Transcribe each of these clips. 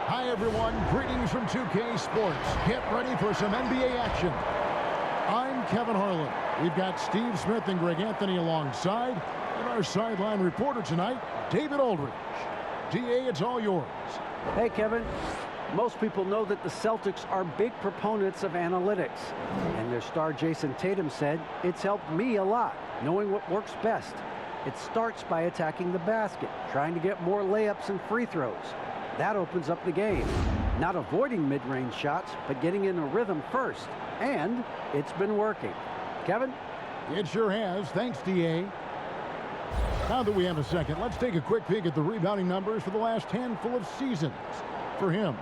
Hi, everyone. Greetings from 2K Sports. Get ready for some NBA action. I'm Kevin Harlan. We've got Steve Smith and Greg Anthony alongside, and our sideline reporter tonight, David Aldridge. DA, it's all yours. Hey, Kevin. Most people know that the Celtics are big proponents of analytics. And their star Jason Tatum said, it's helped me a lot, knowing what works best. It starts by attacking the basket, trying to get more layups and free throws. That opens up the game. Not avoiding mid-range shots, but getting in a rhythm first. And it's been working. Kevin? It sure has. Thanks, DA. Now that we have a second, let's take a quick peek at the rebounding numbers for the last handful of seasons for him.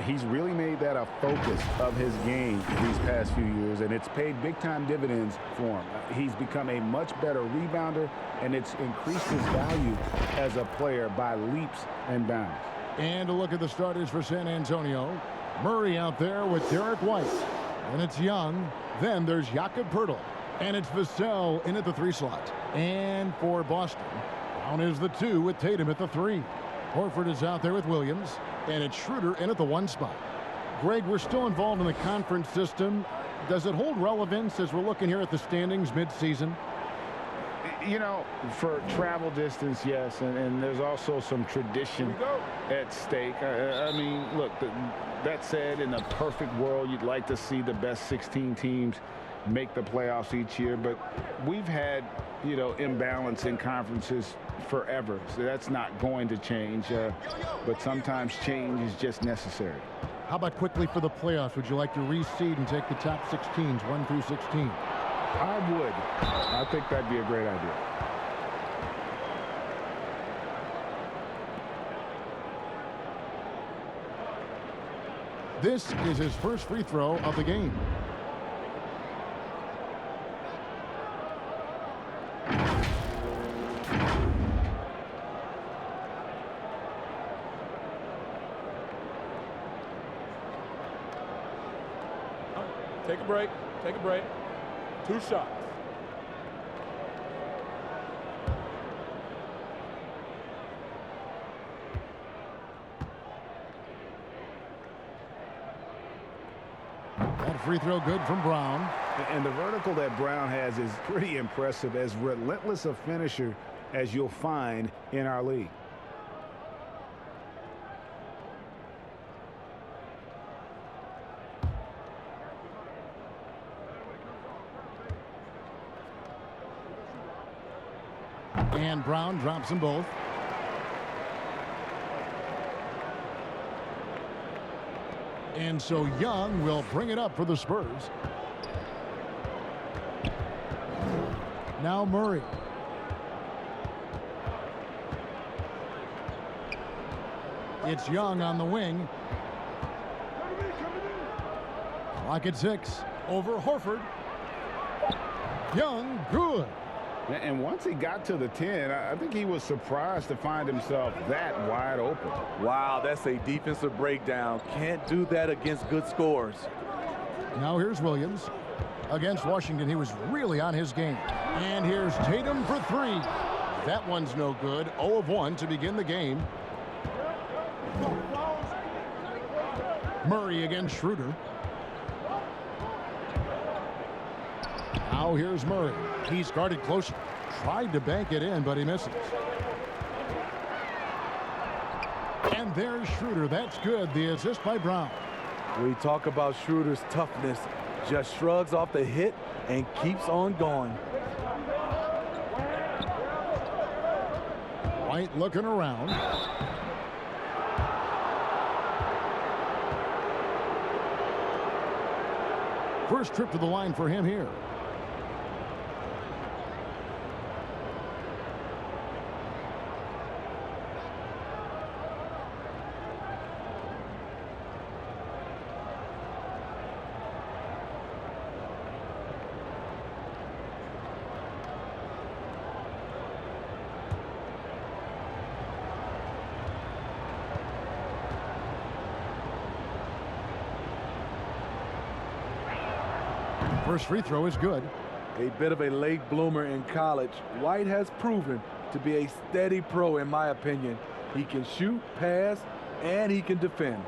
He's really made that a focus of his game these past few years, and it's paid big-time dividends for him. He's become a much better rebounder, and it's increased his value as a player by leaps and bounds. And a look at the starters for San Antonio. Murray out there with Derek White. And it's Young. Then there's Jakob Poeltl. And it's Vassell in at the 3 slot. And for Boston, Brown is the 2 with Tatum at the 3. Horford is out there with Williams. And it's Schroeder in at the 1 spot. Greg, we're still involved in the conference system. Does it hold relevance as we're looking here at the standings mid-season? You know, for travel distance, yes, and there's also some tradition at stake. I mean, look, that said, in a perfect world, you'd like to see the best 16 teams make the playoffs each year, but we've had, you know, imbalance in conferences forever, so that's not going to change, but sometimes change is just necessary. How about quickly for the playoffs? Would you like to reseed and take the top 6 teams, 1 through 16? I would. I think that'd be a great idea. This is his first free throw of the game. Take a break. Take a break. 2 shots. That free throw good from Brown. And the vertical that Brown has is pretty impressive, as relentless a finisher as you'll find in our league. And Brown drops them both. And so Young will bring it up for the Spurs. Now Murray. It's Young on the wing. Clock at 6. Over Horford. Young, good. And once he got to the 10, I think he was surprised to find himself that wide open. Wow, that's a defensive breakdown. Can't do that against good scores. Now here's Williams. Against Washington, he was really on his game. And here's Tatum for 3. That one's no good. 0 of 1 to begin the game. Murray against Schroeder. Now here's Murray. He's guarded close. Tried to bank it in, but he misses. And there's Schroeder. That's good. The assist by Brown. We talk about Schroeder's toughness. Just shrugs off the hit and keeps on going. White looking around. First trip to the line for him here. First free throw is good. A bit of a late bloomer in college, White has proven to be a steady pro in my opinion. He can shoot, pass, and he can defend.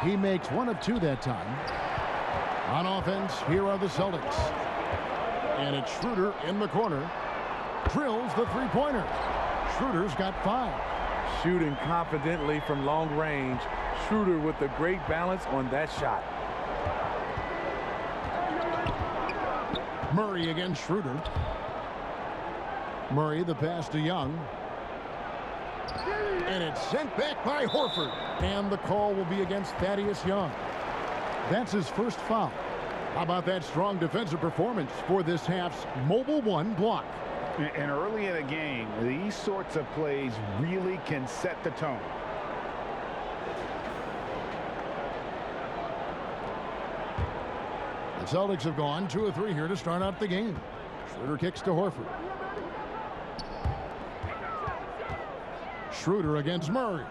He makes 1 of 2 that time. On offense, here are the Celtics. And it's Schroeder in the corner. Drills the three-pointer. Schroeder's got 5. Shooting confidently from long range. Schroeder with a great balance on that shot. Murray against Schroeder. Murray, the pass to Young. And it's sent back by Horford. And the call will be against Thaddeus Young. That's his first foul. How about that strong defensive performance for this half's mobile 1 block? And early in a game, these sorts of plays really can set the tone. The Celtics have gone 2 of 3 here to start out the game. Schroeder kicks to Horford. Schroeder against Murray.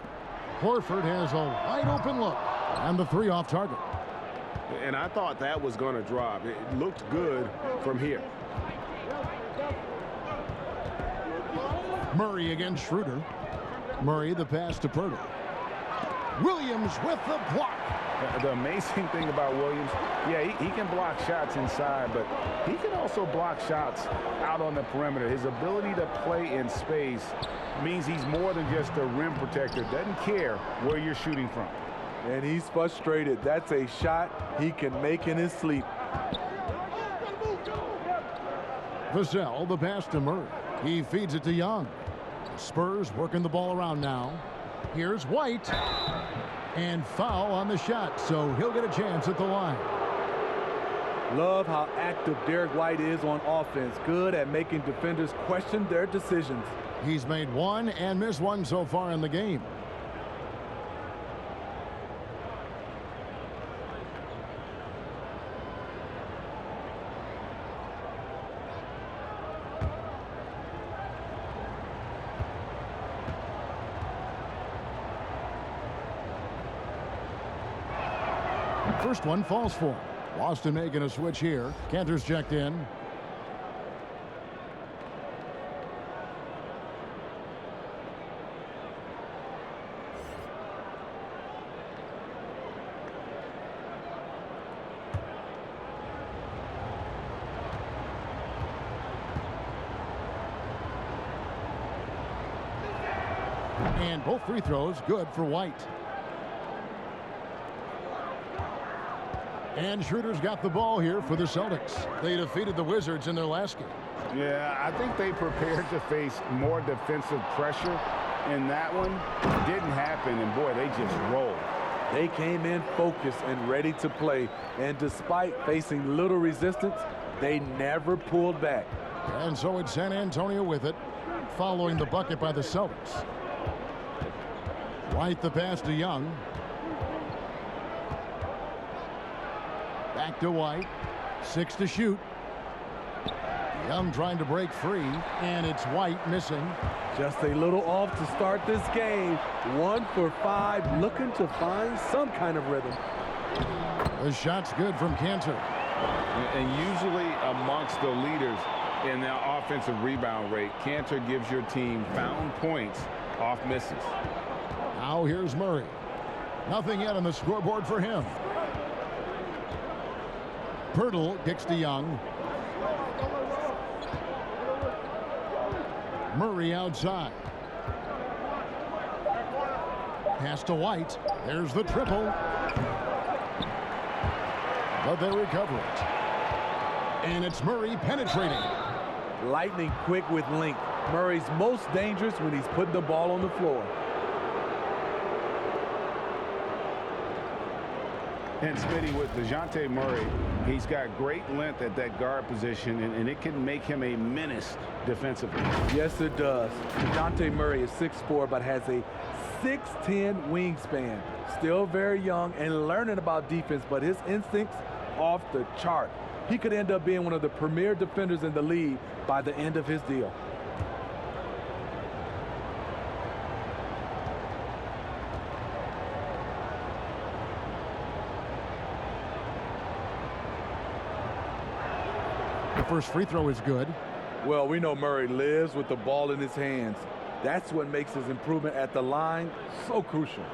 Horford has a wide open look. And the 3 off target. And I thought that was going to drop. It looked good from here. Murray against Schroeder. Murray, the pass to Pirtle. Williams with the block. The amazing thing about Williams, yeah, he can block shots inside, but he can also block shots out on the perimeter. His ability to play in space means he's more than just a rim protector. Doesn't care where you're shooting from. And he's frustrated. That's a shot he can make in his sleep. Vassell, the pass to Murray. He feeds it to Young. Spurs working the ball around now. Here's White. And foul on the shot, so he'll get a chance at the line. Love how active Derek White is on offense. Good at making defenders question their decisions. He's made 1 and missed 1 so far in the game. First one falls for him. Boston making a switch here. Cantor's checked in. And both free throws good for White. And Schroeder's got the ball here for the Celtics. They defeated the Wizards in their last game. Yeah, I think they prepared to face more defensive pressure in that one. It didn't happen, and boy, they just rolled. They came in focused and ready to play, and despite facing little resistance, they never pulled back. And so it's San Antonio with it, following the bucket by the Celtics. White the pass to Young. Back to White. 6 to shoot. Young trying to break free, and it's White missing. Just a little off to start this game. 1 for 5, looking to find some kind of rhythm. The shot's good from Cantor. And usually amongst the leaders in their offensive rebound rate, Cantor gives your team found points off misses. Now here's Murray. Nothing yet on the scoreboard for him. Pirtle kicks to Young. Murray outside. Pass to White. There's the triple. But they recover it. And it's Murray penetrating. Lightning quick with length. Murray's most dangerous when he's putting the ball on the floor. And Smitty, with DeJounte Murray, he's got great length at that guard position, and it can make him a menace defensively. Yes, it does. DeJounte Murray is 6'4", but has a 6'10" wingspan. Still very young and learning about defense, but his instincts off the chart. He could end up being one of the premier defenders in the league by the end of his deal. The first free throw is good. Well, we know Murray lives with the ball in his hands. That's what makes his improvement at the line so crucial.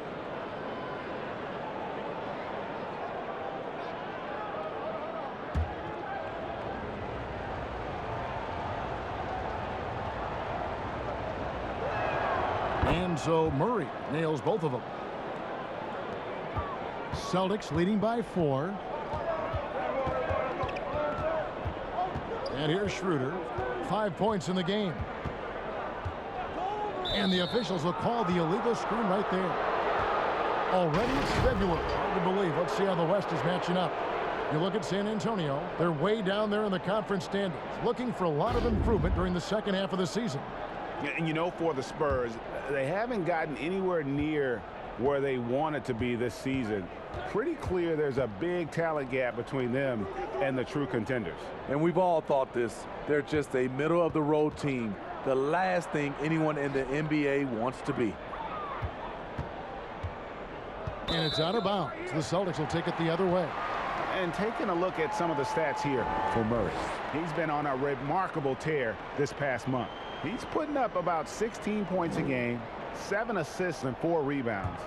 And so Murray nails both of them. Celtics leading by 4. And here's Schroeder. 5 points in the game. And the officials will call the illegal screen right there. Already it's February. Hard to believe. Let's see how the West is matching up. You look at San Antonio. They're way down there in the conference standings, looking for a lot of improvement during the second half of the season. And you know, for the Spurs, they haven't gotten anywhere near where they wanted to be this season. Pretty clear there's a big talent gap between them and the true contenders. And we've all thought this. They're just a middle-of-the-road team. The last thing anyone in the NBA wants to be. And it's out of bounds. The Celtics will take it the other way. And taking a look at some of the stats here for Murray. He's been on a remarkable tear this past month. He's putting up about 16 points a game, 7 assists and 4 rebounds.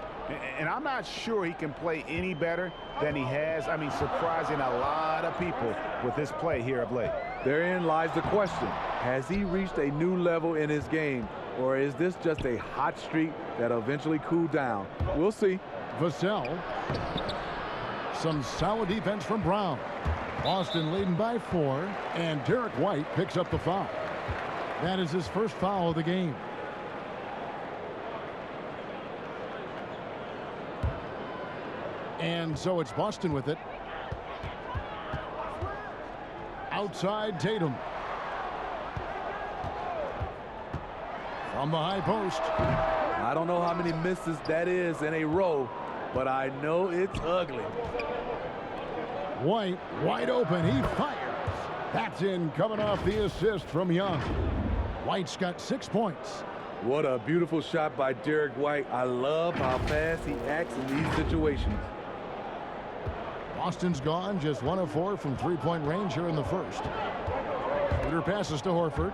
And I'm not sure he can play any better than he has. I mean, surprising a lot of people with this play here of late. Therein lies the question. Has he reached a new level in his game, or is this just a hot streak that'll eventually cool down? We'll see. Vassell. Some solid defense from Brown. Boston leading by 4, and Derek White picks up the foul. That is his first foul of the game. And so it's Boston with it. Outside Tatum. From the high post. I don't know how many misses that is in a row, but I know it's ugly. White wide open. He fires. That's in, coming off the assist from Young. White's got 6 points. What a beautiful shot by Derek White. I love how fast he acts in these situations. Boston's gone just 1 of 4 from three-point range here in the first. Schroeder passes to Horford.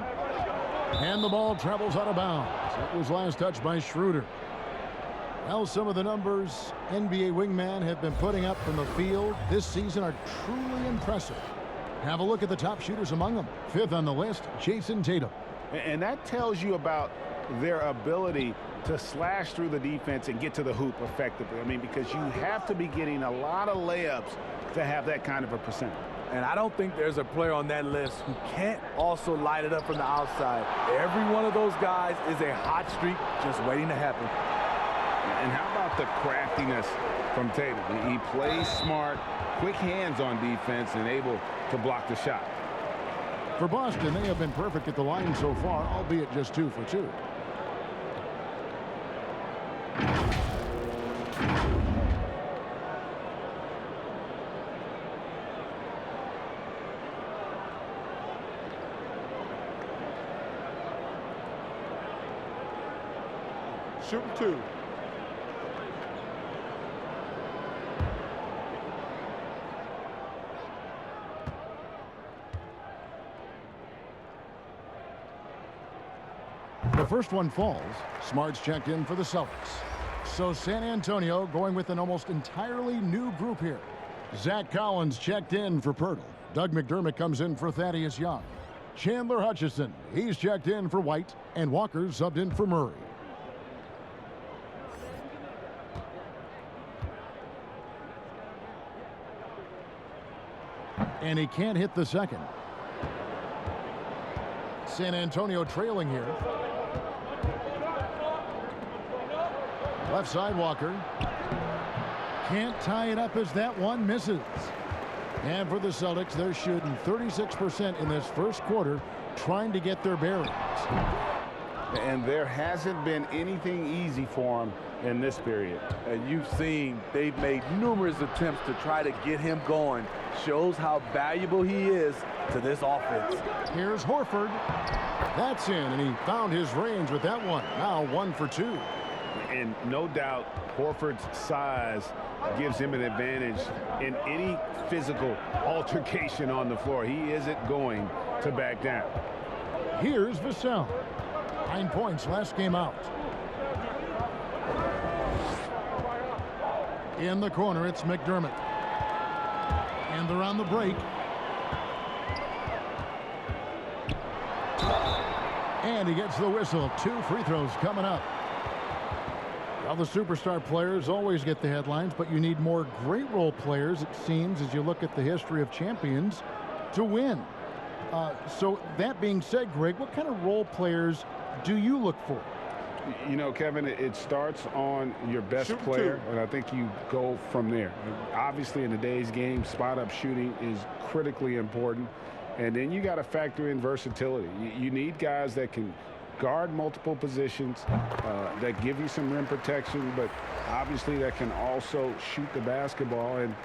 And the ball travels out of bounds. It was last touched by Schroeder. Well, some of the numbers NBA wingmen have been putting up from the field this season are truly impressive. Have a look at the top shooters among them. 5th on the list, Jason Tatum. And that tells you about their ability to slash through the defense and get to the hoop effectively. I mean, because you have to be getting a lot of layups to have that kind of a percentage. And I don't think there's a player on that list who can't also light it up from the outside. Every one of those guys is a hot streak just waiting to happen. And how about the craftiness from Tatum? He plays smart, quick hands on defense, and able to block the shot. For Boston, they have been perfect at the line so far, albeit just 2 for 2. Shooting 2. The first one falls. Smart's checked in for the Celtics. So San Antonio going with an almost entirely new group here. Zach Collins checked in for Pirtle. Doug McDermott comes in for Thaddeus Young. Chandler Hutchison, he's checked in for White. And Walker subbed in for Murray. And he can't hit the second. San Antonio trailing here. Left side, Walker. Can't tie it up as that one misses. And for the Celtics, they're shooting 36% in this first quarter, trying to get their bearings. And there hasn't been anything easy for him in this period. And you've seen they've made numerous attempts to try to get him going. Shows how valuable he is to this offense. Here's Horford. That's in, and he found his range with that one. Now 1 for 2. And no doubt, Horford's size gives him an advantage in any physical altercation on the floor. He isn't going to back down. Here's Vassell. 9 points last game out. In the corner, it's McDermott. And they're on the break. And he gets the whistle. 2 free throws coming up. Well, the superstar players always get the headlines, but you need more great role players, it seems, as you look at the history of champions, to win. So that being said, Greg, what kind of role players do you look for? You know, Kevin, it starts on your best player, and I think you go from there. Obviously, in today's game, spot-up shooting is critically important. And then you got to factor in versatility. You need guys that can guard multiple positions, that give you some rim protection, but obviously that can also shoot the basketball. And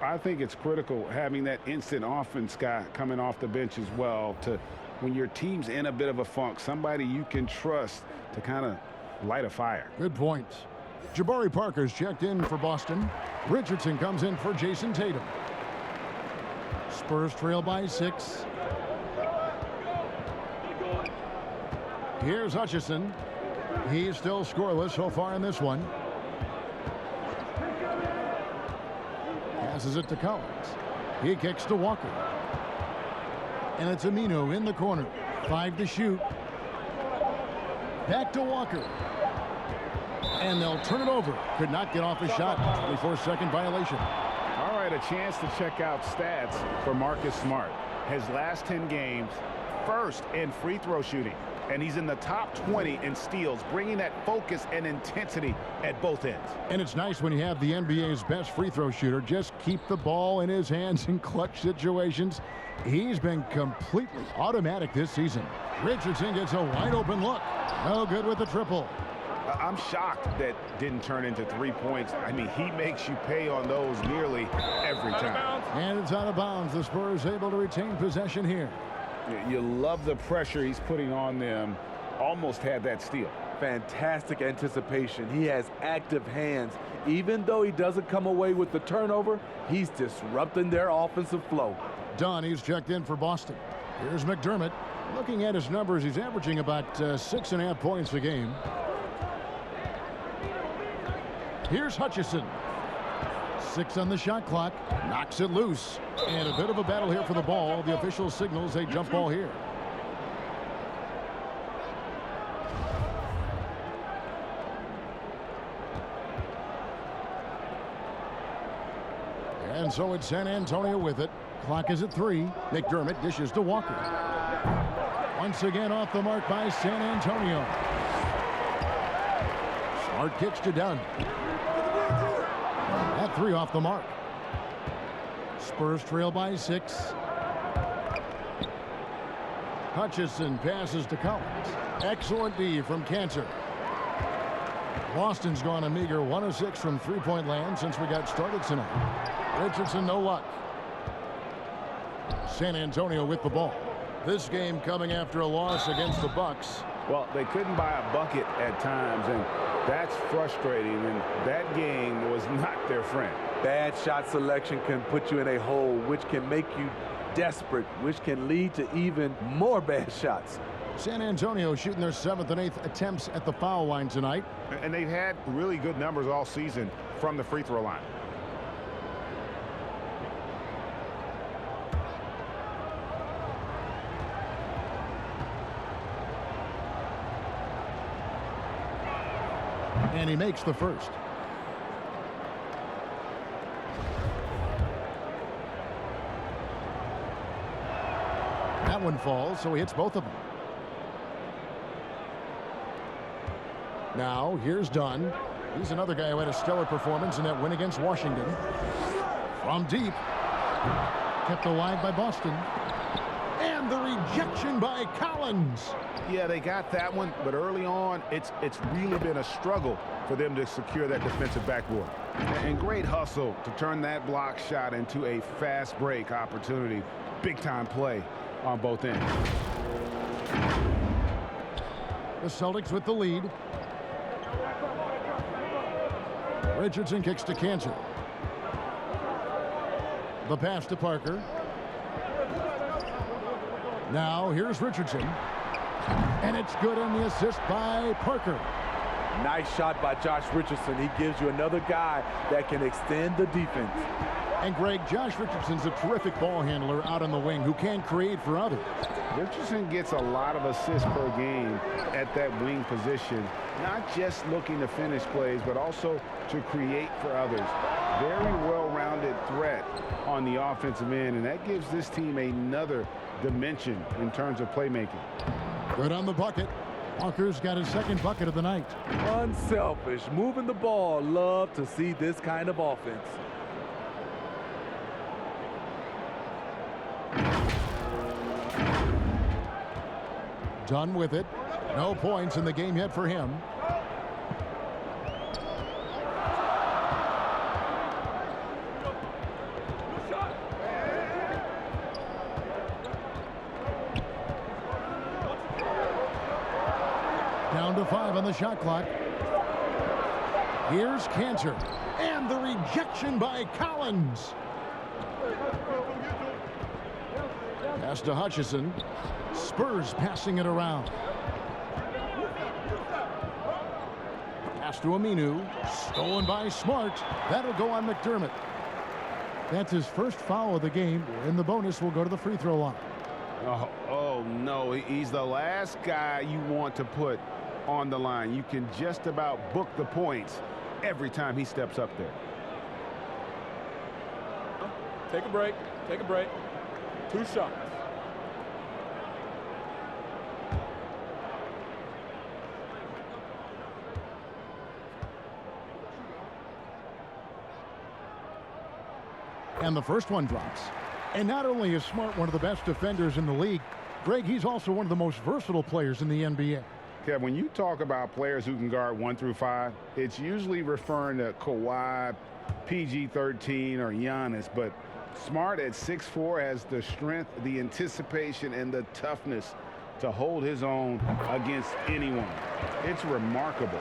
I think it's critical having that instant offense guy coming off the bench as well, to when your team's in a bit of a funk, somebody you can trust to kind of light a fire. Good point. Jabari Parker's checked in for Boston. Richardson comes in for Jason Tatum. Spurs trail by 6. Here's Hutchison. He's still scoreless so far in this one. Passes it to Collins. He kicks to Walker. And it's Aminu in the corner. 5 to shoot. Back to Walker. And they'll turn it over. Could not get off a shot. 24-second violation. All right, a chance to check out stats for Marcus Smart. His last 10 games, first in free throw shooting. And he's in the top 20 in steals, bringing that focus and intensity at both ends. And it's nice when you have the NBA's best free throw shooter just keep the ball in his hands in clutch situations. He's been completely automatic this season. Richardson gets a wide open look. No good with the triple. I'm shocked that didn't turn into 3 points. I mean, he makes you pay on those nearly every time. And it's out of bounds. The Spurs able to retain possession here. You love the pressure he's putting on them. Almost had that steal. Fantastic anticipation. He has active hands. Even though he doesn't come away with the turnover, he's disrupting their offensive flow. Dunn, he's checked in for Boston. Here's McDermott. Looking at his numbers, he's averaging about 6.5 points a game. Here's Hutchison. 6 on the shot clock. Knocks it loose. And a bit of a battle here for the ball. The official signals a jump ball here. And so it's San Antonio with it. Clock is at 3. McDermott dishes to Walker. Once again off the mark by San Antonio. Smart kicks to Dunn. At 3 off the mark. Spurs trail by 6. Hutchison passes to Collins. Excellent D from Cantor. Boston's gone a meager 1 of 6 from three-point land since we got started tonight. Richardson, no luck. San Antonio with the ball. This game coming after a loss against the Bucks. Well, they couldn't buy a bucket at times, and that's frustrating, and that game was not their friend. Bad shot selection can put you in a hole, which can make you desperate, which can lead to even more bad shots. San Antonio shooting their 7th and 8th attempts at the foul line tonight. And they've had really good numbers all season from the free throw line. And he makes the first. That one falls, so he hits both of them. Now, here's Dunn. He's another guy who had a stellar performance in that win against Washington. From deep. Kept alive by Boston. And the rejection by Collins. Yeah, they got that one, but early on, it's really been a struggle for them to secure that defensive backboard. And great hustle to turn that block shot into a fast break opportunity. Big-time play on both ends. The Celtics with the lead. Richardson kicks to Cantor. The pass to Parker. Now here's Richardson. And it's good on the assist by Parker. Nice shot by Josh Richardson. He gives you another guy that can extend the defense. And Greg, Josh Richardson's a terrific ball handler out on the wing who can create for others. Richardson gets a lot of assists per game at that wing position, not just looking to finish plays, but also to create for others. Very well-rounded threat on the offensive end, and that gives this team another dimension in terms of playmaking. Good on the bucket. Walker's got his 2nd bucket of the night. Unselfish, moving the ball. Love to see this kind of offense. Done with it. No points in the game yet for him. Down to 5 on the shot clock. Here's Cantor. And the rejection by Collins. Pass to Hutchison. Spurs passing it around. Pass to Aminu. Stolen by Smart. That'll go on McDermott. That's his first foul of the game. And the bonus will go to the free throw line. Oh no, he's the last guy you want to put on the line. You can just about book the points every time he steps up there. Take a break. Take a break. 2 shots. And the first one drops. And not only is Smart one of the best defenders in the league, Greg, he's also one of the most versatile players in the NBA. Yeah, when you talk about players who can guard 1 through 5, it's usually referring to Kawhi, PG-13, or Giannis. But Smart at 6'4" has the strength, the anticipation, and the toughness to hold his own against anyone. It's remarkable.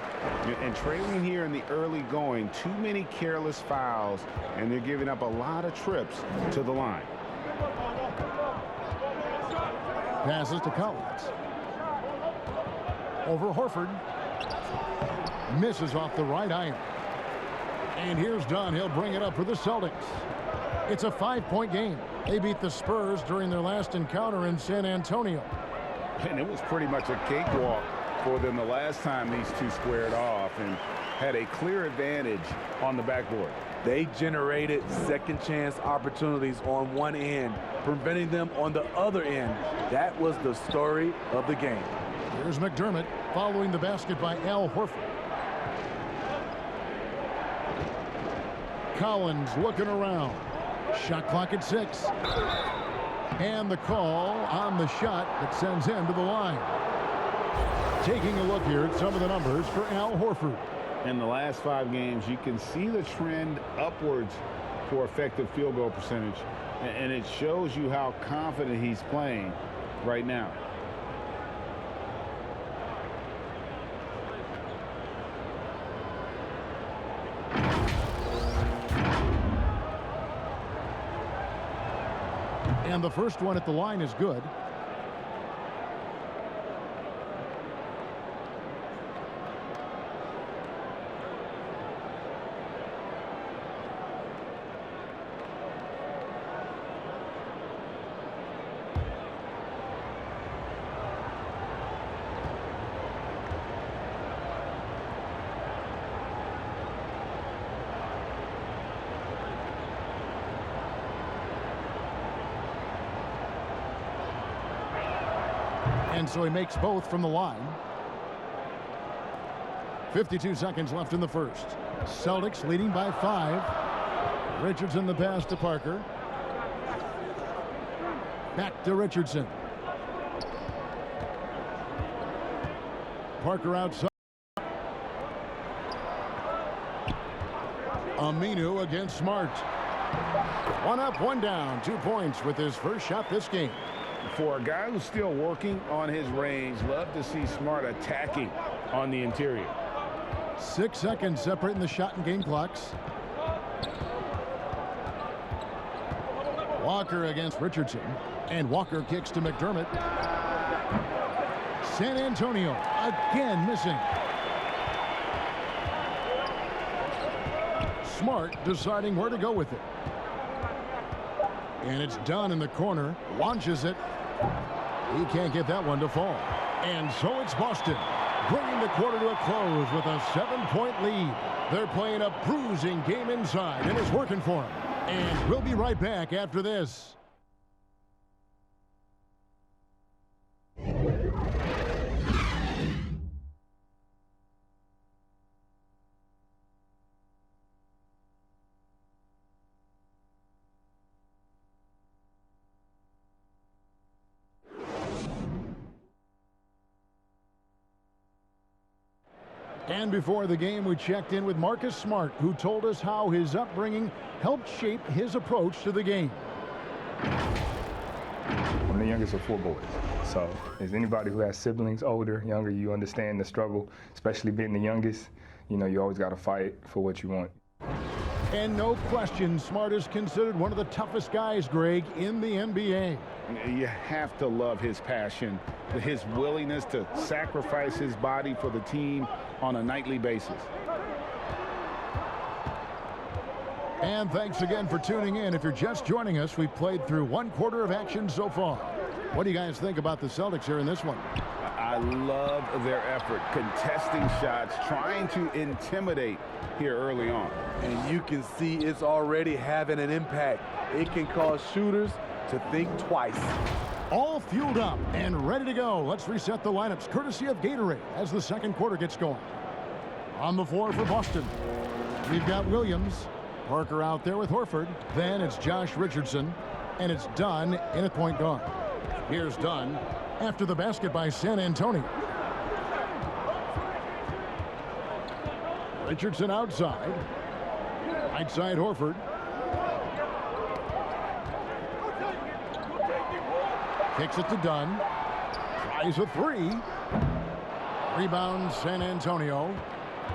And trailing here in the early going, too many careless fouls, and they're giving up a lot of trips to the line. Passes to Collins. Over Horford. Misses off the right iron. And here's Dunn. He'll bring it up for the Celtics. It's a 5-point game. They beat the Spurs during their last encounter in San Antonio. And it was pretty much a cakewalk for them the last time these two squared off and had a clear advantage on the backboard. They generated second chance opportunities on one end, preventing them on the other end. That was the story of the game. Here's McDermott following the basket by Al Horford. Collins looking around. Shot clock at 6. And the call on the shot that sends him to the line. Taking a look here at some of the numbers for Al Horford. In the last 5 games, you can see the trend upwards for effective field goal percentage. And it shows you how confident he's playing right now. And the first one at the line is good. And so he makes both from the line. 52 seconds left in the first. Celtics leading by 5. Richardson the pass to Parker. Back to Richardson. Parker outside. Aminu against Smart. 1 up, 1 down. 2 points with his first shot this game. For a guy who's still working on his range, love to see Smart attacking on the interior. 6 seconds separating the shot and game clocks. Walker against Richardson. And Walker kicks to McDermott. San Antonio again missing. Smart deciding where to go with it. And it's done in the corner. Launches it. He can't get that one to fall. And so it's Boston, bringing the quarter to a close with a 7-point lead. They're playing a bruising game inside, and it's working for them. And we'll be right back after this. And before the game, we checked in with Marcus Smart, who told us how his upbringing helped shape his approach to the game. I'm the youngest of 4 boys. So as anybody who has siblings, older, younger, you understand the struggle, especially being the youngest. You know, you always got to fight for what you want. And no question, Smart is considered one of the toughest guys, Greg, in the NBA. You have to love his passion, his willingness to sacrifice his body for the team on a nightly basis. And thanks again for tuning in. If you're just joining us, we've played through 1 quarter of action so far. What do you guys think about the Celtics here in this one? I love their effort, contesting shots, trying to intimidate here early on. And you can see it's already having an impact. It can cause shooters to think twice. All fueled up and ready to go. Let's reset the lineups courtesy of Gatorade as the second quarter gets going. On the floor for Boston, we've got Williams. Parker out there with Horford. Then it's Josh Richardson. And it's Dunn in at point guard. Here's Dunn after the basket by San Antonio. Richardson outside. Right side Horford. Kicks it to Dunn. Tries a 3. Rebound San Antonio.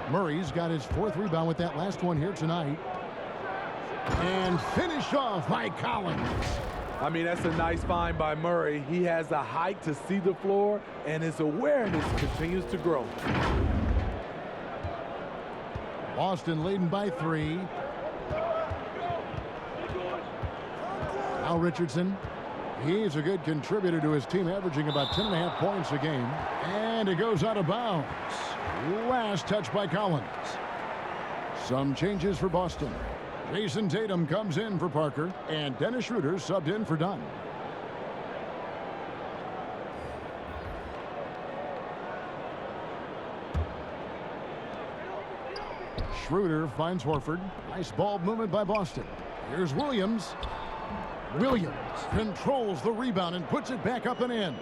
Murray's got his 4th rebound with that last one here tonight. And finished off by Collins. I mean, that's a nice find by Murray. He has the height to see the floor, and his awareness continues to grow. Boston leading by 3. Now Richardson. He's a good contributor to his team, averaging about 10.5 points a game. And it goes out of bounds. Last touch by Collins. Some changes for Boston. Jason Tatum comes in for Parker, and Dennis Schroeder subbed in for Dunn. Schroeder finds Horford. Nice ball movement by Boston. Here's Williams. Williams controls the rebound and puts it back up and in.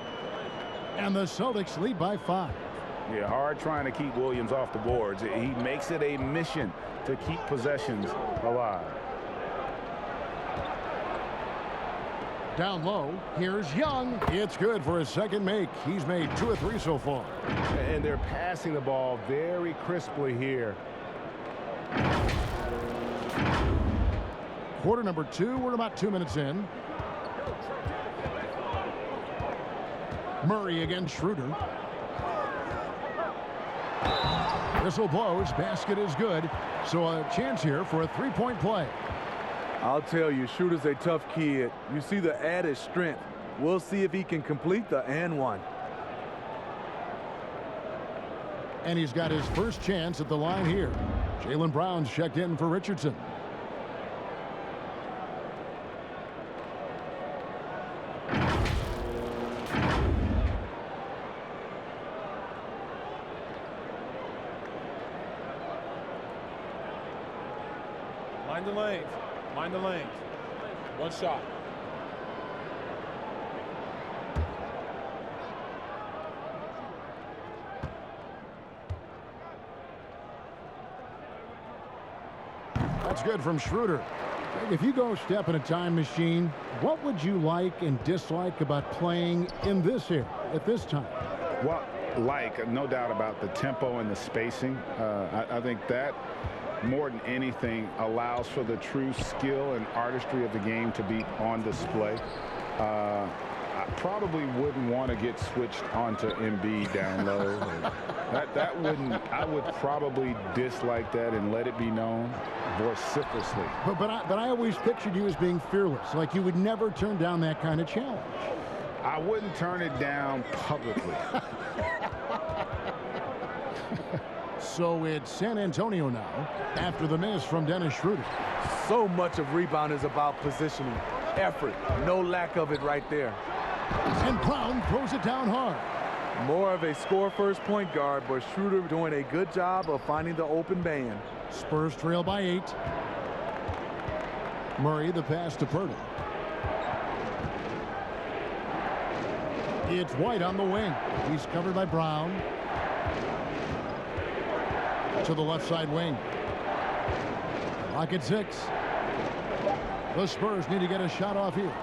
And the Celtics lead by 5. Yeah, hard trying to keep Williams off the boards. He makes it a mission to keep possessions alive. Down low, here's Young. It's good for his second make. He's made 2 of 3 so far. And they're passing the ball very crisply here. Quarter number 2, we're about 2 minutes in. Murray against Schroeder. Whistle blows, basket is good. So a chance here for a 3-point play. I'll tell you, Schroeder's a tough kid. You see the added strength. We'll see if he can complete the and one. And he's got his first chance at the line here. Jaylen Brown's checked in for Richardson. Mind the lanes. Mind the lanes. One shot. That's good from Schroeder. If you go step in a time machine, what would you like and dislike about playing in this era at this time? Well, no doubt about the tempo and the spacing. I think that more than anything allows for the true skill and artistry of the game to be on display. I probably wouldn't want to get switched onto Embiid down low. I would probably dislike that and let it be known vociferously. But I always pictured you as being fearless, like you would never turn down that kind of challenge. I wouldn't turn it down publicly. So it's San Antonio now after the miss from Dennis Schroeder. So much of rebound is about positioning, effort, no lack of it right there. And Brown throws it down hard. More of a score-first point guard, but Schroeder doing a good job of finding the open man. Spurs trail by 8. Murray the pass to Pirtle. It's White on the wing. He's covered by Brown. To the left side wing. Clock at 6. The Spurs need to get a shot off here.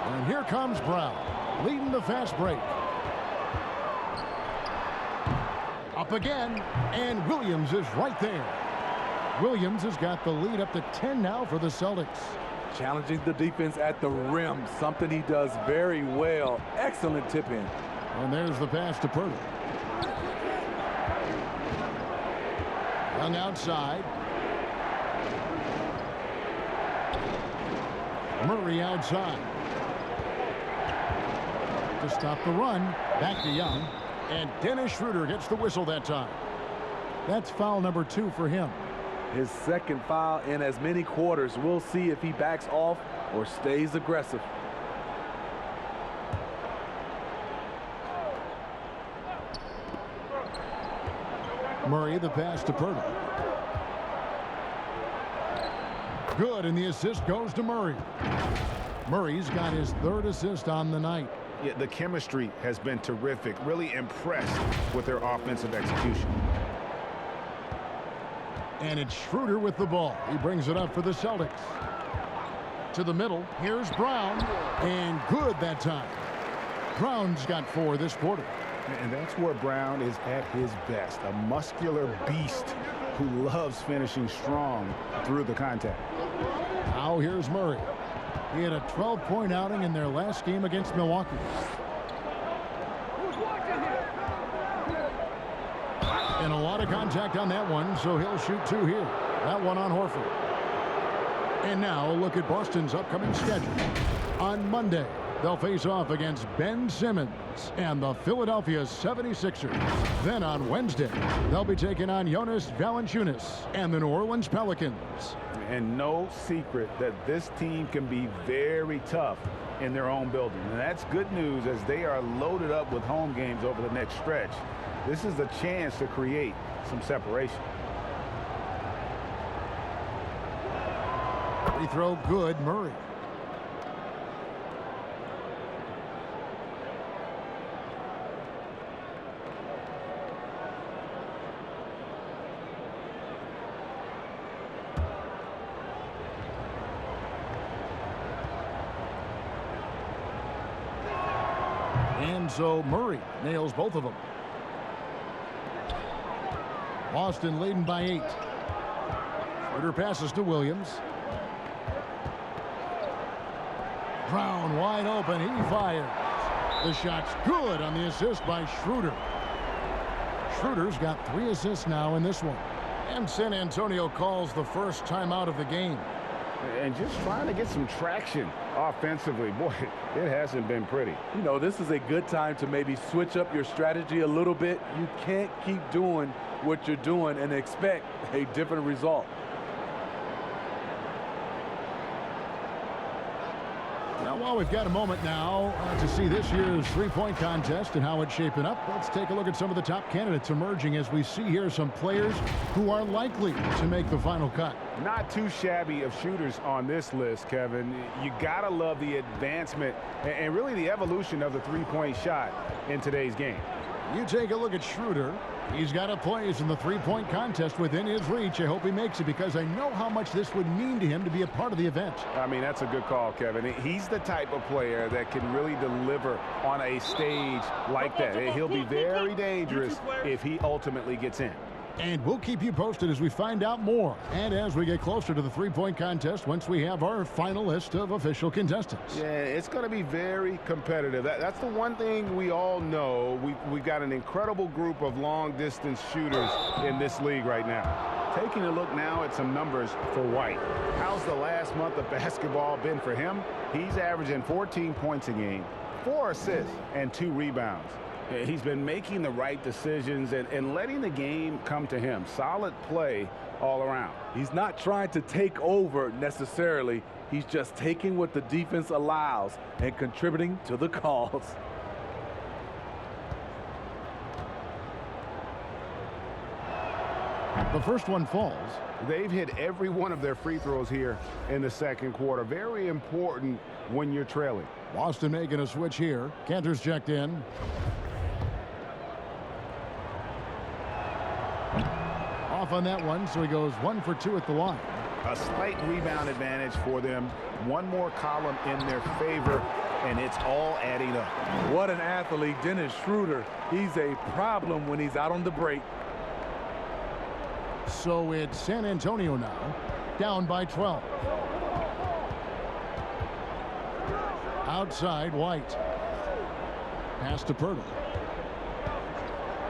And here comes Brown, leading the fast break. Up again, and Williams is right there. Williams has got the lead up to 10 now for the Celtics. Challenging the defense at the rim, something he does very well. Excellent tip in. And there's the pass to Pirtle. Young outside. Murray outside. To stop the run, back to Young. And Dennis Schroeder gets the whistle that time. That's foul number 2 for him. His second foul in as many quarters. We'll see if he backs off or stays aggressive. Murray the pass to Pirtle. Good, and the assist goes to Murray. Murray's got his 3rd assist on the night. Yeah, the chemistry has been terrific. Really impressed with their offensive execution. And it's Schroeder with the ball. He brings it up for the Celtics. To the middle. Here's Brown. And good that time. Brown's got 4 this quarter. And that's where Brown is at his best. A muscular beast who loves finishing strong through the contact. Now here's Murray. He had a 12-point outing in their last game against Milwaukee. And a lot of contact on that one, so he'll shoot 2 here. That one on Horford. And now a look at Boston's upcoming schedule. On Monday, they'll face off against Ben Simmons and the Philadelphia 76ers. Then on Wednesday, they'll be taking on Jonas Valanciunas and the New Orleans Pelicans. And no secret that this team can be very tough in their own building. And that's good news as they are loaded up with home games over the next stretch. This is the chance to create some separation. Free throw good, Murray. And so Murray nails both of them. Boston leading by 8. Schroeder passes to Williams. Brown wide open. He fires. The shot's good on the assist by Schroeder. Schroeder's got 3 assists now in this one. And San Antonio calls the first timeout of the game. And just trying to get some traction offensively. Boy, it hasn't been pretty. You know, this is a good time to maybe switch up your strategy a little bit. You can't keep doing what you're doing and expect a different result. Now, while we've got a moment now to see this year's three-point contest and how it's shaping up, let's take a look at some of the top candidates emerging as we see here some players who are likely to make the final cut. Not too shabby of shooters on this list, Kevin. You gotta love the advancement and really the evolution of the three-point shot in today's game. You take a look at Schroeder. He's got a place in the three-point contest within his reach. I hope he makes it because I know how much this would mean to him to be a part of the event. I mean, that's a good call, Kevin. He's the type of player that can really deliver on a stage like that. He'll be very dangerous if he ultimately gets in. And we'll keep you posted as we find out more and as we get closer to the three-point contest once we have our final list of official contestants. Yeah, it's going to be very competitive. That's the one thing we all know. We've got an incredible group of long-distance shooters in this league right now. Taking a look now at some numbers for White. How's the last month of basketball been for him? He's averaging 14 points a game, 4 assists, and 2 rebounds. He's been making the right decisions and letting the game come to him. Solid play all around. He's not trying to take over necessarily. He's just taking what the defense allows and contributing to the cause. The first one falls. They've hit every one of their free throws here in the second quarter. Very important when you're trailing. Boston making a switch here. Cantor's checked in. Off on that one, so he goes 1 for 2 at the line. A slight rebound advantage for them. One more column in their favor, and it's all adding up. What an athlete, Dennis Schroeder. He's a problem when he's out on the break. So it's San Antonio now, down by 12. Outside, White. Pass to Pirtle.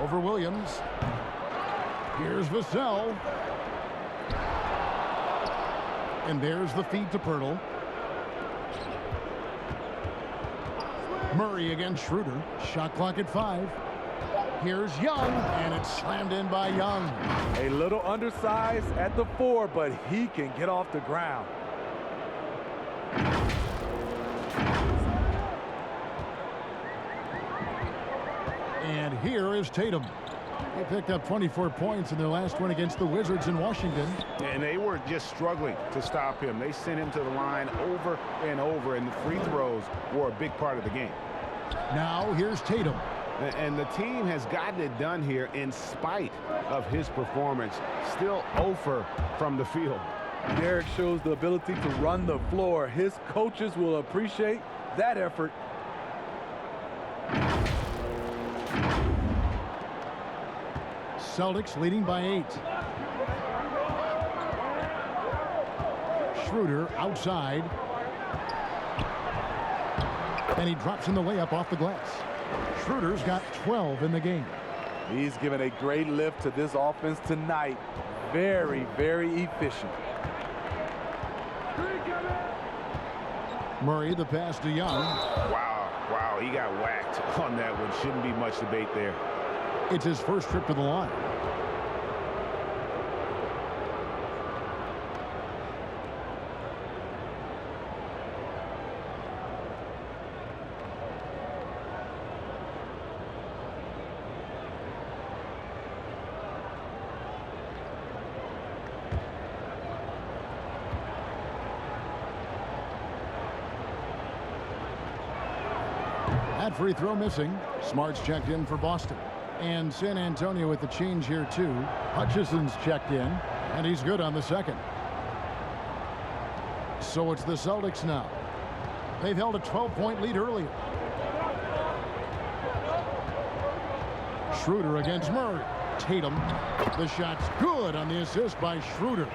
Over Williams. Here's Vassell. And there's the feed to Pirtle. Murray against Schroeder. Shot clock at 5. Here's Young, and it's slammed in by Young. A little undersized at the 4, but he can get off the ground. And here is Tatum. They picked up 24 points in their last one against the Wizards in Washington. And they were just struggling to stop him. They sent him to the line over and over, and the free throws were a big part of the game. Now here's Tatum. And the team has gotten it done here in spite of his performance. Still 0 from the field. Derek shows the ability to run the floor. His coaches will appreciate that effort. Celtics leading by 8. Schroeder outside. And he drops in the layup off the glass. Schroeder's got 12 in the game. He's given a great lift to this offense tonight. Very, very efficient. Murray, the pass to Young. Wow, he got whacked on that one. Shouldn't be much debate there. It's his first trip to the line. That free throw missing. Smart's checked in for Boston. And San Antonio with the change here too. Hutchison's checked in, and he's good on the second. So it's the Celtics now. They've held a 12-point lead earlier. Schroeder against Murray. Tatum. The shot's good on the assist by Schroeder.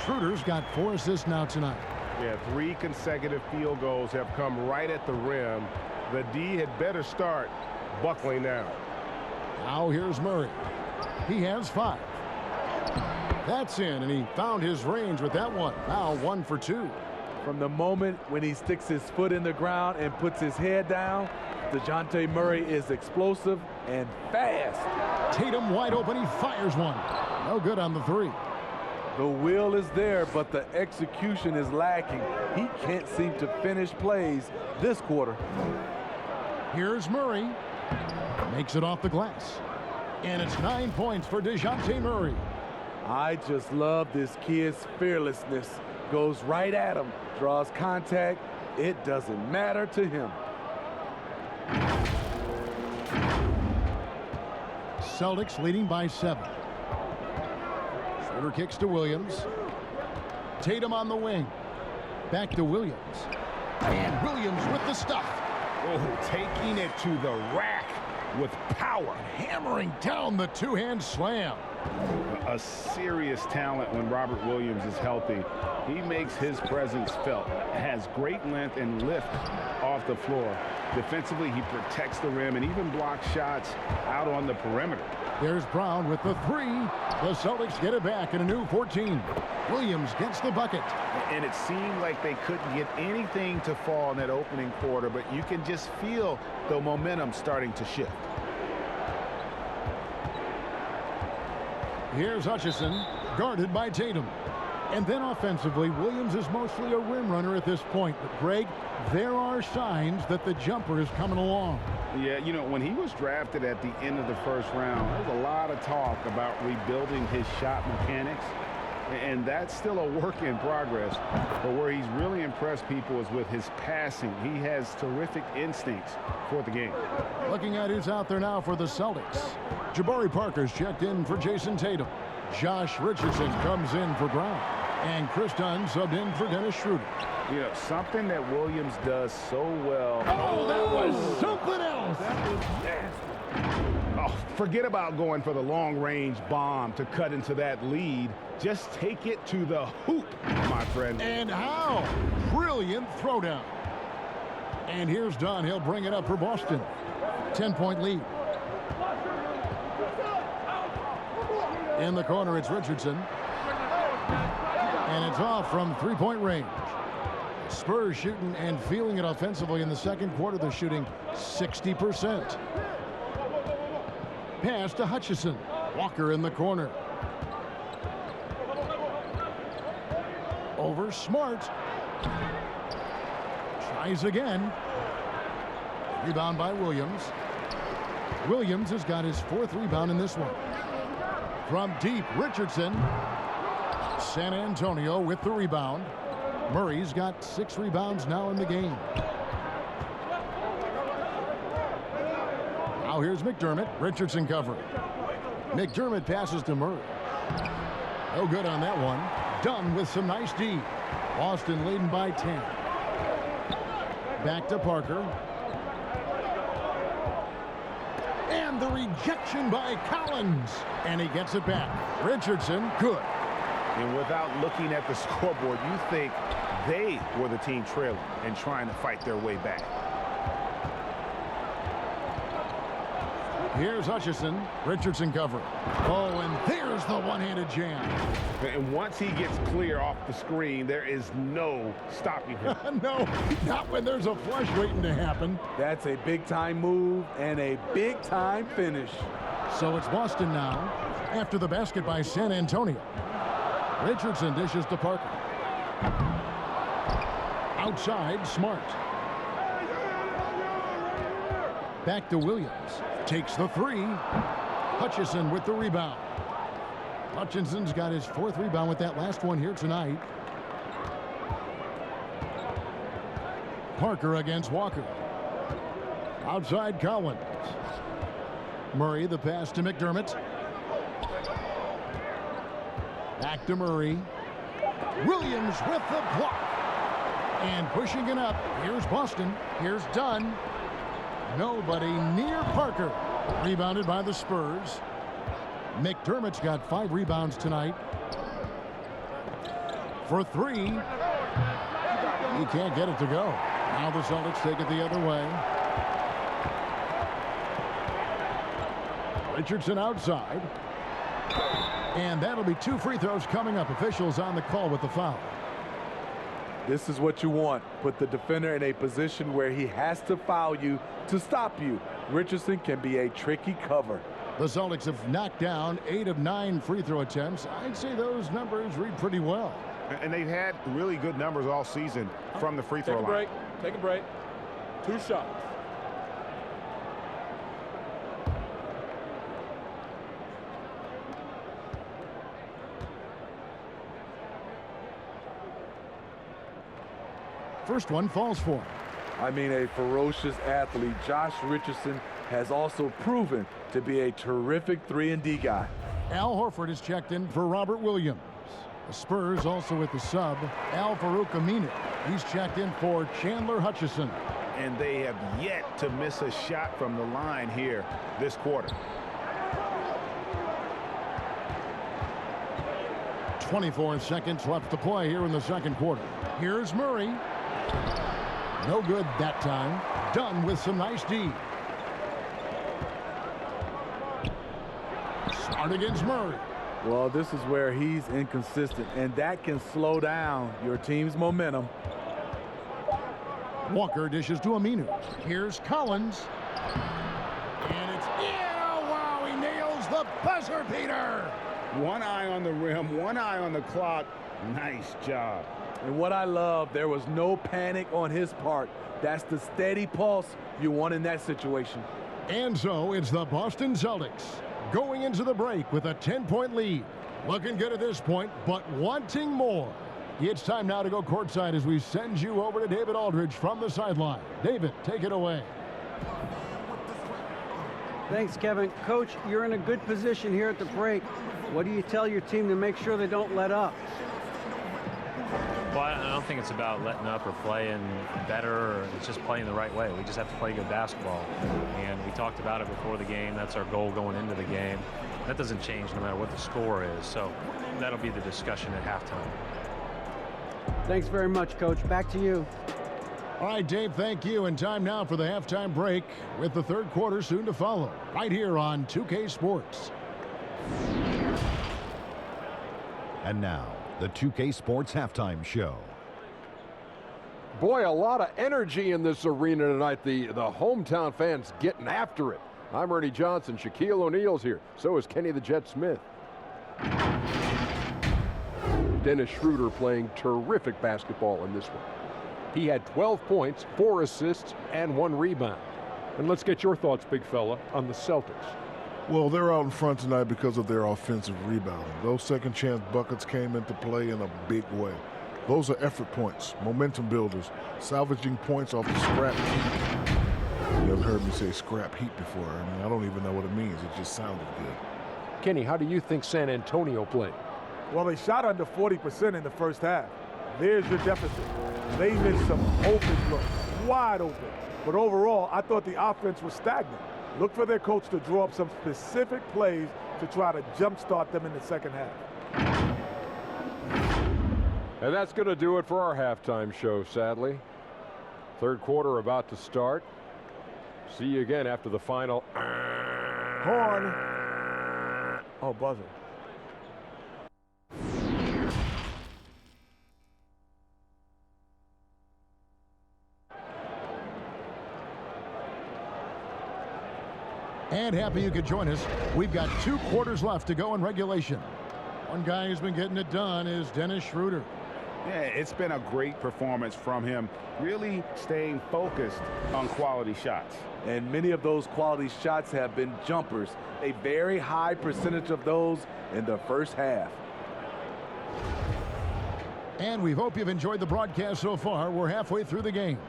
Schroeder's got 4 assists now tonight. Yeah, 3 consecutive field goals have come right at the rim. The D had better start buckling now. Now here's Murray. He has 5. That's in, and he found his range with that one. Now 1 for 2. From the moment when he sticks his foot in the ground and puts his head down, DeJounte Murray is explosive and fast. Tatum wide open. He fires one. No good on the 3. The will is there, but the execution is lacking. He can't seem to finish plays this quarter. Here's Murray. Makes it off the glass. And it's 9 points for DeJounte Murray. I just love this kid's fearlessness. Goes right at him, draws contact. It doesn't matter to him. Celtics leading by 7. Schroeder kicks to Williams. Tatum on the wing. Back to Williams. And Williams with the stuff. Oh, taking it to the rack with power. Hammering down the two-hand slam. A serious talent when Robert Williams is healthy. He makes his presence felt. Has great length and lift off the floor. Defensively, he protects the rim and even blocks shots out on the perimeter. There's Brown with the 3. The Celtics get it back in a new 14. Williams gets the bucket. And it seemed like they couldn't get anything to fall in that opening quarter, but you can just feel the momentum starting to shift. Here's Hutchison, guarded by Tatum. And then offensively, Williams is mostly a rim runner at this point. But Greg, there are signs that the jumper is coming along. Yeah, you know, when he was drafted at the end of the first round, there was a lot of talk about rebuilding his shot mechanics. And that's still a work in progress. But where he's really impressed people is with his passing. He has terrific instincts for the game. Looking at who's out there now for the Celtics. Jabari Parker's checked in for Jason Tatum. Josh Richardson comes in for Brown. And Chris Dunn subbed in for Dennis Schroeder. You know, something that Williams does so well. Oh, that was something else. That was nasty. Oh, forget about going for the long-range bomb to cut into that lead. Just take it to the hoop, my friend. And how? Brilliant throwdown. And here's Dunn. He'll bring it up for Boston. 10-point lead. In the corner, it's Richardson. And it's off from 3-point range. Spurs shooting and feeling it offensively in the second quarter. They're shooting 60%. Pass to Hutchison. Walker in the corner. Over Smart. Tries again. Rebound by Williams. Williams has got his 4th rebound in this one. From deep, Richardson. San Antonio with the rebound. Murray's got 6 rebounds now in the game. Now here's McDermott. Richardson covering. McDermott passes to Murray. No good on that one. Dunn with some nice D. Boston leading by 10. Back to Parker. And the rejection by Collins. And he gets it back. Richardson, good. And without looking at the scoreboard, you think they were the team trailing and trying to fight their way back. Here's Hutchison. Richardson covering. Oh, and there's the one-handed jam. And once he gets clear off the screen, there is no stopping him. No, not when there's a flush waiting to happen. That's a big-time move and a big-time finish. So it's Boston now after the basket by San Antonio. Richardson dishes to Parker. Outside, Smart. Back to Williams. Takes the 3. Hutchison with the rebound. Hutchinson's got his 4th rebound with that last one here tonight. Parker against Walker. Outside Collins. Murray, the pass to McDermott. Back to Murray. Williams with the block. And pushing it up. Here's Boston. Here's Dunn. Nobody near Parker. Rebounded by the Spurs. McDermott's got 5 rebounds tonight. For 3. He can't get it to go. Now the Celtics take it the other way. Richardson outside. And that'll be 2 free throws coming up. Officials on the call with the foul. This is what you want. Put the defender in a position where he has to foul you to stop you. Richardson can be a tricky cover. The Celtics have knocked down 8 of 9 free throw attempts. I'd say those numbers read pretty well. And they've had really good numbers all season from the free throw line. Take a break. Take a break. 2 shots. First one falls for him. I mean, a ferocious athlete. Josh Richardson has also proven to be a terrific 3-and-D guy. Al Horford is checked in for Robert Williams. The Spurs also with the sub, Al Farouk Aminu. He's checked in for Chandler Hutchison. And they have yet to miss a shot from the line here this quarter. 24 seconds left to play here in the second quarter. Here's Murray. No good that time. Dunn with some nice D. Smart against Murray. Well, this is where he's inconsistent, and that can slow down your team's momentum. Walker dishes to Aminu. Here's Collins. And it's, yeah, wow, he nails the buzzer beater. One eye on the rim, one eye on the clock. Nice job. And what I love, there was no panic on his part. That's the steady pulse you want in that situation. And so it's the Boston Celtics going into the break with a 10-point lead. Looking good at this point, but wanting more. It's time now to go courtside as we send you over to David Aldridge from the sideline. David, take it away. Thanks, Kevin. Coach, you're in a good position here at the break. What do you tell your team to make sure they don't let up? Well, I don't think it's about letting up or playing better, or it's just playing the right way. We just have to play good basketball. And we talked about it before the game. That's our goal going into the game. That doesn't change no matter what the score is. So that'll be the discussion at halftime. Thanks very much, Coach. Back to you. All right, Dave, thank you. And time now for the halftime break with the third quarter soon to follow right here on 2K Sports. And now, the 2K Sports Halftime Show. Boy, a lot of energy in this arena tonight. The hometown fans getting after it. I'm Ernie Johnson. Shaquille O'Neal's here. So is Kenny the Jet Smith. Dennis Schroeder playing terrific basketball in this one. He had 12 points, 4 assists, and 1 rebound. And let's get your thoughts, big fella, on the Celtics. Well, they're out in front tonight because of their offensive rebounding. Those second chance buckets came into play in a big way. Those are effort points, momentum builders, salvaging points off the scrap heap. You ever heard me say scrap heap before? I mean, I don't even know what it means. It just sounded good. Kenny, how do you think San Antonio played? Well, they shot under 40% in the first half. There's your deficit. They missed some open looks, wide open. But overall, I thought the offense was stagnant. Look for their coach to draw up some specific plays to try to jumpstart them in the second half. And that's going to do it for our halftime show, sadly. Third quarter about to start. See you again after the final. Horn. Oh, buzzer. And happy you could join us. We've got 2 quarters left to go in regulation. One guy who's been getting it done is Dennis Schroeder. Yeah, it's been a great performance from him, really staying focused on quality shots. And many of those quality shots have been jumpers. A very high percentage of those in the first half. And we hope you've enjoyed the broadcast so far. We're halfway through the game.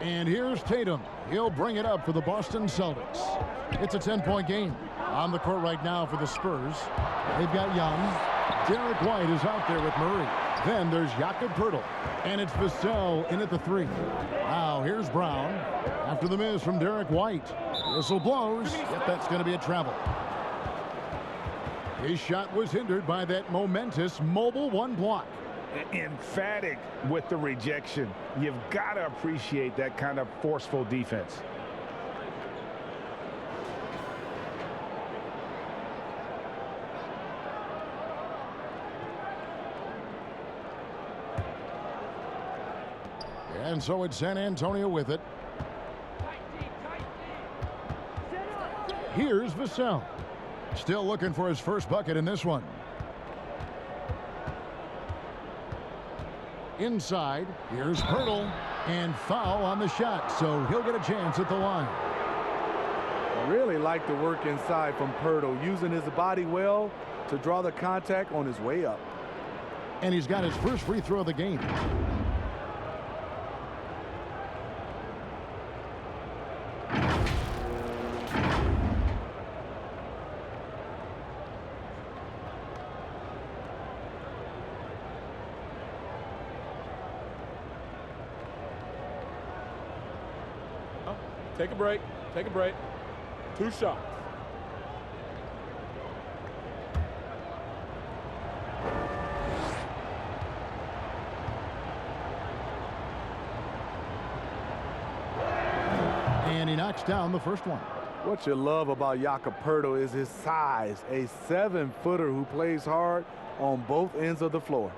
And here's Tatum. He'll bring it up for the Boston Celtics. It's a 10-point game. On the court right now for the Spurs. They've got Young. Derek White is out there with Murray. Then there's Jakob Poeltl. And it's Vassell in at the 3. Now here's Brown. After the miss from Derek White. Whistle blows. Yep, that's going to be a travel. His shot was hindered by that momentous mobile 1 block. Emphatic with the rejection. You've got to appreciate that kind of forceful defense. And so it's San Antonio with it. Here's Vassell. Still looking for his first bucket in this one. Inside, here's Poeltl, and foul on the shot, so he'll get a chance at the line. Really like the work inside from Poeltl, using his body well to draw the contact on his way up. And he's got his first free throw of the game. Take a break. Take a break. 2 shots. And he knocks down the first one. What you love about Jakob Poeltl is his size, a 7-footer who plays hard on both ends of the floor.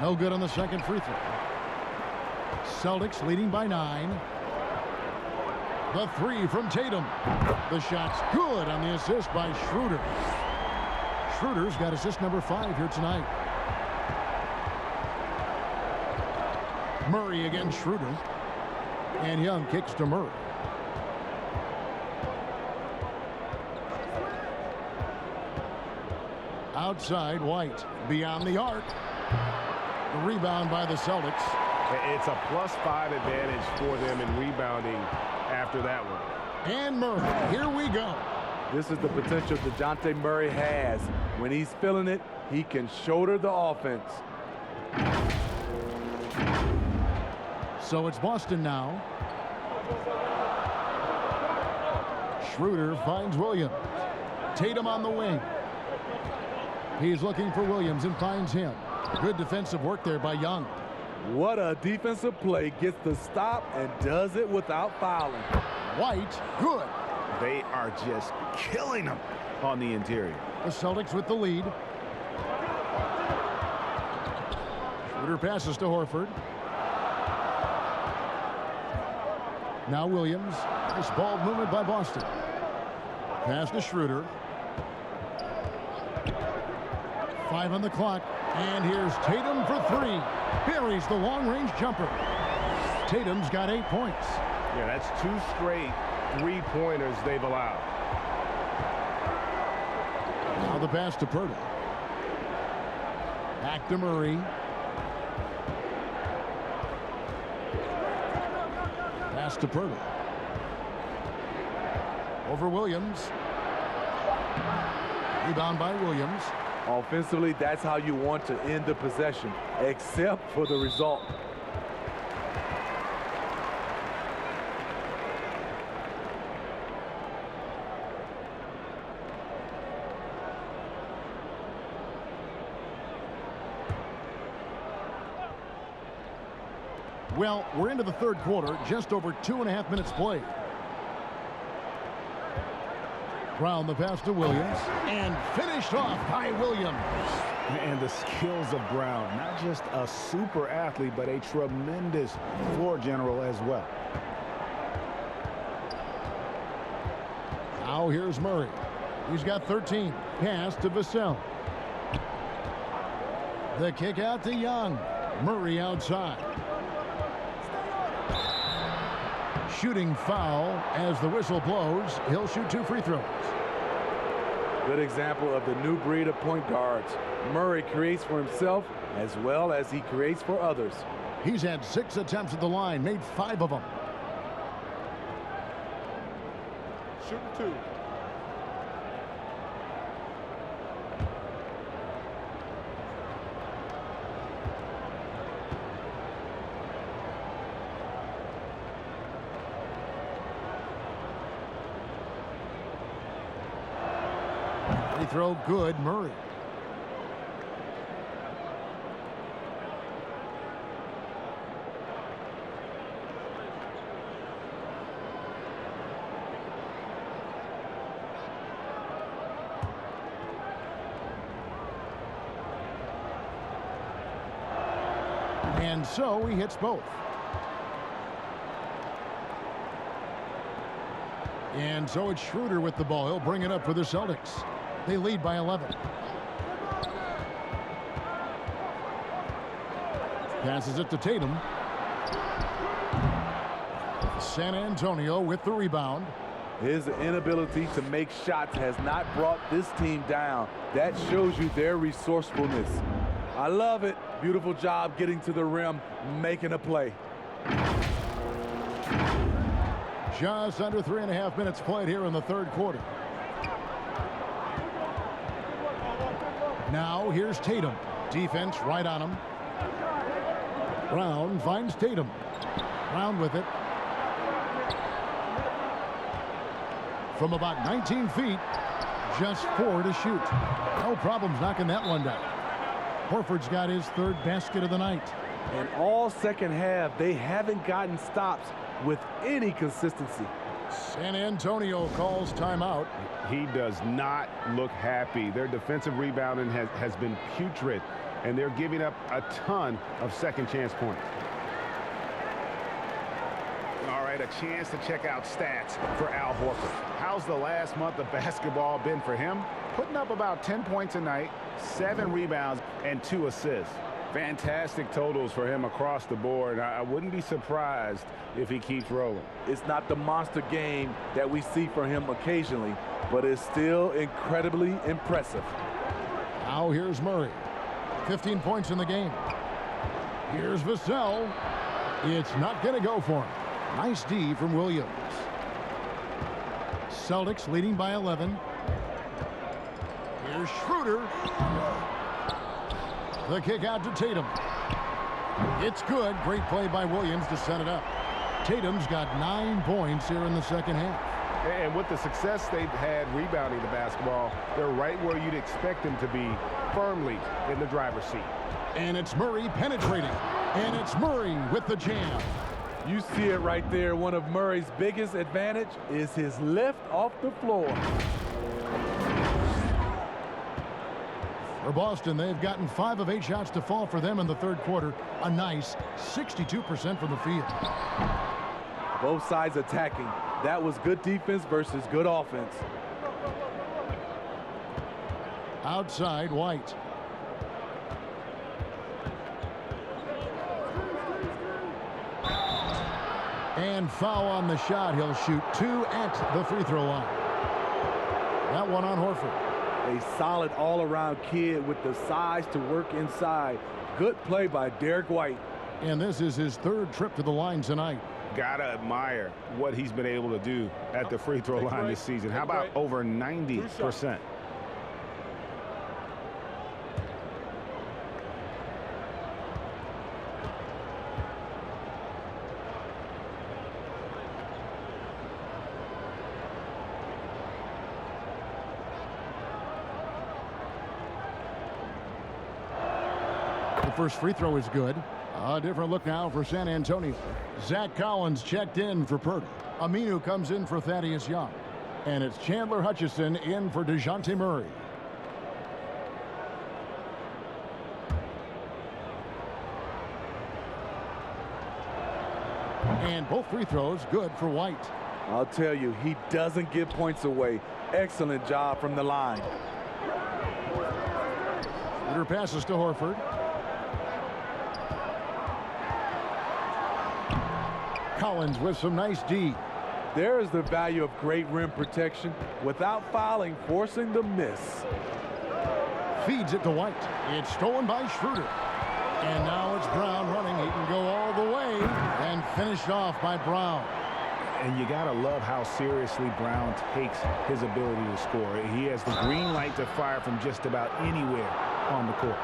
No good on the second free throw. Celtics leading by 9. The 3 from Tatum. The shot's good on the assist by Schroeder. Schroeder's got assist number 5 here tonight. Murray against Schroeder. And Young kicks to Murray. Outside, White. Beyond the arc. The rebound by the Celtics. It's a +5 advantage for them in rebounding after that one. And Murray, here we go. This is the potential DeJounte Murray has. When he's feeling it, he can shoulder the offense. So it's Boston now. Schroeder finds Williams. Tatum on the wing. He's looking for Williams and finds him. Good defensive work there by Young. What a defensive play. Gets the stop and does it without fouling. White, good. They are just killing them on the interior. The Celtics with the lead. Schroeder passes to Horford. Now Williams. Nice ball movement by Boston. Pass to Schroeder. 5 on the clock. And here's Tatum for 3. Buries the long-range jumper. Tatum's got 8 points. Yeah, that's 2 straight 3-pointers they've allowed. Now the pass to Poeltl. Back to Murray. Pass to Poeltl. Over Williams. Rebound by Williams. Offensively, that's how you want to end the possession, except for the result. Well, we're into the third quarter, just over 2.5 minutes played. Brown the pass to Williams, and finished off by Williams. And the skills of Brown, not just a super athlete, but a tremendous floor general as well. Now here's Murray. He's got 13. Pass to Vassell. The kick out to Young. Murray outside. Shooting foul as the whistle blows. He'll shoot 2 free throws. Good example of the new breed of point guards. Murray creates for himself as well as he creates for others. He's had 6 attempts at the line, made 5 of them. Shooting 2. Free throw good, Murray. And so he hits both. And so it's Schroeder with the ball. He'll bring it up for the Celtics. They lead by 11. Passes it to Tatum. San Antonio with the rebound. His inability to make shots has not brought this team down. That shows you their resourcefulness. I love it. Beautiful job getting to the rim, making a play. Just under 3.5 minutes played here in the third quarter. Now here's Tatum. Defense right on him. Brown finds Tatum. Brown with it. From about 19 feet, just 4 to shoot. No problems knocking that one down. Horford's got his 3rd basket of the night. And all second half, they haven't gotten stops with any consistency. San Antonio calls timeout. He does not look happy. Their defensive rebounding has been putrid, and they're giving up a ton of second chance points. All right, a chance to check out stats for Al Horford. How's the last month of basketball been for him? Putting up about 10 points a night, 7 rebounds, and 2 assists. Fantastic totals for him across the board. I wouldn't be surprised if he keeps rolling. It's not the monster game that we see from him occasionally, but it's still incredibly impressive. Now here's Murray. 15 points in the game. Here's Vassell. It's not going to go for him. Nice D from Williams. Celtics leading by 11. Here's Schroeder. The kick out to Tatum. It's good. Great play by Williams to set it up. Tatum's got 9 points here in the second half. And with the success they've had rebounding the basketball, they're right where you'd expect them to be, firmly in the driver's seat. And it's Murray penetrating. And it's Murray with the jam. You see it right there. One of Murray's biggest advantage is his lift off the floor. For Boston, they've gotten 5 of 8 shots to fall for them in the third quarter. A nice 62% from the field. Both sides attacking. That was good defense versus good offense. Outside, White. And foul on the shot. He'll shoot 2 at the free throw line. That one on Horford. A solid all-around kid with the size to work inside. Good play by Derek White. And this is his 3rd trip to the line tonight. Gotta admire what he's been able to do at the free throw line this season. How about over 90%? First free throw is good. A different look now for San Antonio. Zach Collins checked in for Purdy. Aminu comes in for Thaddeus Young. And it's Chandler Hutchison in for DeJounte Murray. And both free throws good for White. I'll tell you, he doesn't give points away. Excellent job from the line. Schroeder passes to Horford. Collins with some nice D. There is the value of great rim protection without fouling, forcing the miss. Feeds it to White. It's stolen by Schroeder. And now it's Brown running. He can go all the way and finished off by Brown. And you got to love how seriously Brown takes his ability to score. He has the green light to fire from just about anywhere on the court.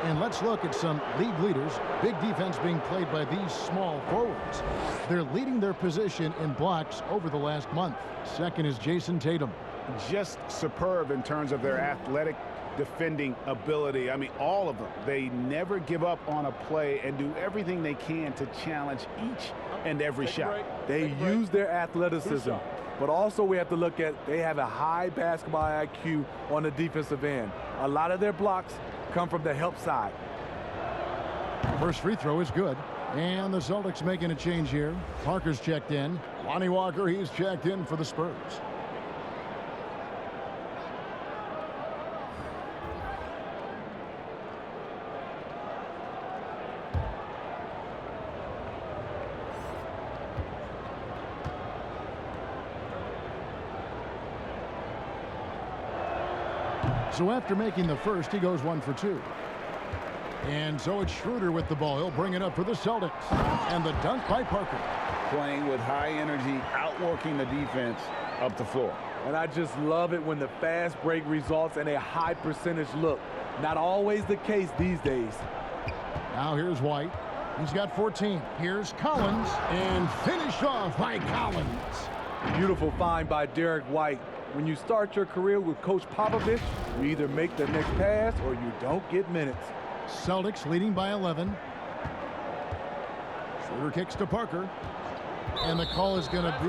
And let's look at some league leaders. Big defense being played by these small forwards. They're leading their position in blocks over the last month. Second is Jason Tatum. Just superb in terms of their athletic defending ability. I mean, all of them. They never give up on a play and do everything they can to challenge each and every shot. They use their athleticism, but also we have to look at they have a high basketball IQ on the defensive end. A lot of their blocks come from the help side. First free throw is good. And the Celtics making a change here. Parker's checked in. Lonnie Walker, he's checked in for the Spurs. So after making the first, he goes 1 for 2. And so it's Schroeder with the ball. He'll bring it up for the Celtics. And the dunk by Parker. Playing with high energy, outworking the defense up the floor. And I just love it when the fast break results in a high percentage look. Not always the case these days. Now here's White. He's got 14. Here's Collins. And finished off by Collins. Beautiful find by Derek White. When you start your career with Coach Popovich, you either make the next pass or you don't get minutes. Celtics leading by 11. Schroeder kicks to Parker. And the call is going to be,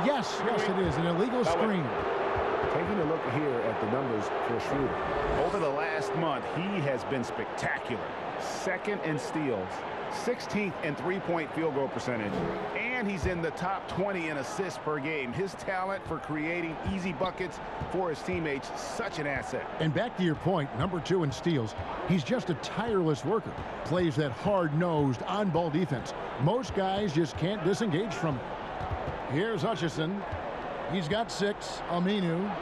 yes, it is, an illegal screen. Taking a look here at the numbers for Schroeder. Over the last month, he has been spectacular. Second in steals, 16th in three-point field goal percentage, and he's in the top 20 in assists per game. His talent for creating easy buckets for his teammates, such an asset. And back to your point, number 2 in steals, he's just a tireless worker. Plays that hard-nosed, on-ball defense. Most guys just can't disengage from it. Here's Hutchison. He's got 6. Aminu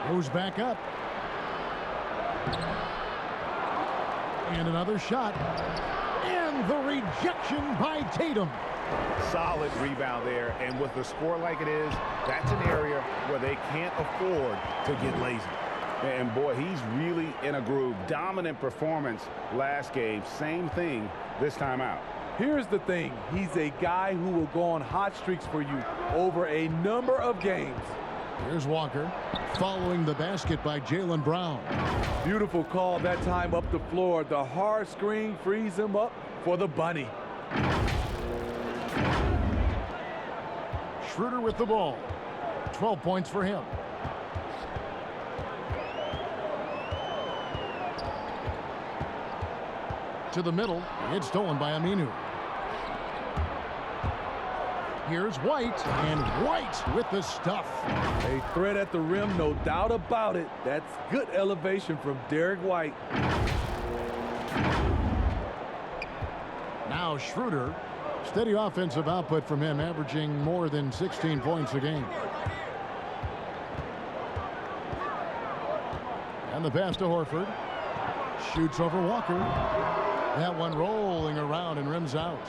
goes back up. And another shot. And the rejection by Tatum. Solid rebound there, and with the score like it is, that's an area where they can't afford to get lazy. And boy, he's really in a groove. Dominant performance last game. Same thing this time out. Here's the thing. He's a guy who will go on hot streaks for you over a number of games. Here's Walker following the basket by Jaylen Brown. Beautiful call that time up the floor. The hard screen frees him up for the bunny. Schroeder with the ball. 12 points for him. To the middle. It's stolen by Aminu. Here's White, and White with the stuff. A threat at the rim, no doubt about it. That's good elevation from Derek White. Now Schroeder. Steady offensive output from him, averaging more than 16 points a game. And the pass to Horford. Shoots over Walker. That one rolling around and rims out.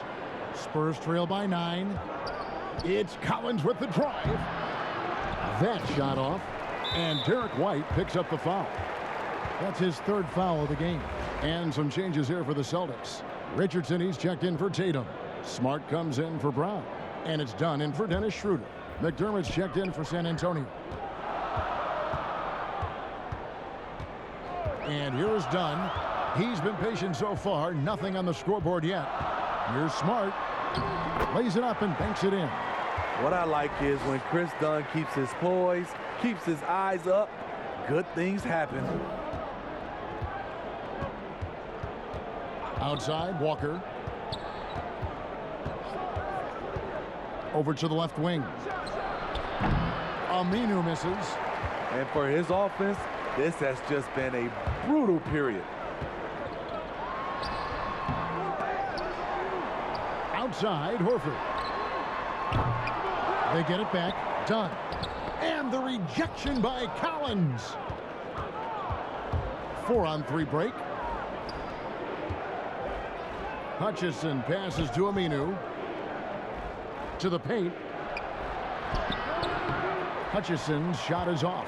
Spurs trail by 9. It's Collins with the drive. That shot off. And Derek White picks up the foul. That's his 3rd foul of the game. And some changes here for the Celtics. Richardson, he's checked in for Tatum. Smart comes in for Brown. And it's done in for Dennis Schroeder. McDermott's checked in for San Antonio. And here is Dunn. He's been patient so far. Nothing on the scoreboard yet. Here's Smart. Lays it up and banks it in. What I like is when Chris Dunn keeps his poise, keeps his eyes up, good things happen. Outside, Walker. Over to the left wing. Aminu misses. And for his offense, This has just been a brutal period. Outside, Horford. They get it back. Dunn. And the rejection by Collins. 4-on-3 break. Hutchison passes to Aminu. To the paint. Hutchison's shot is off.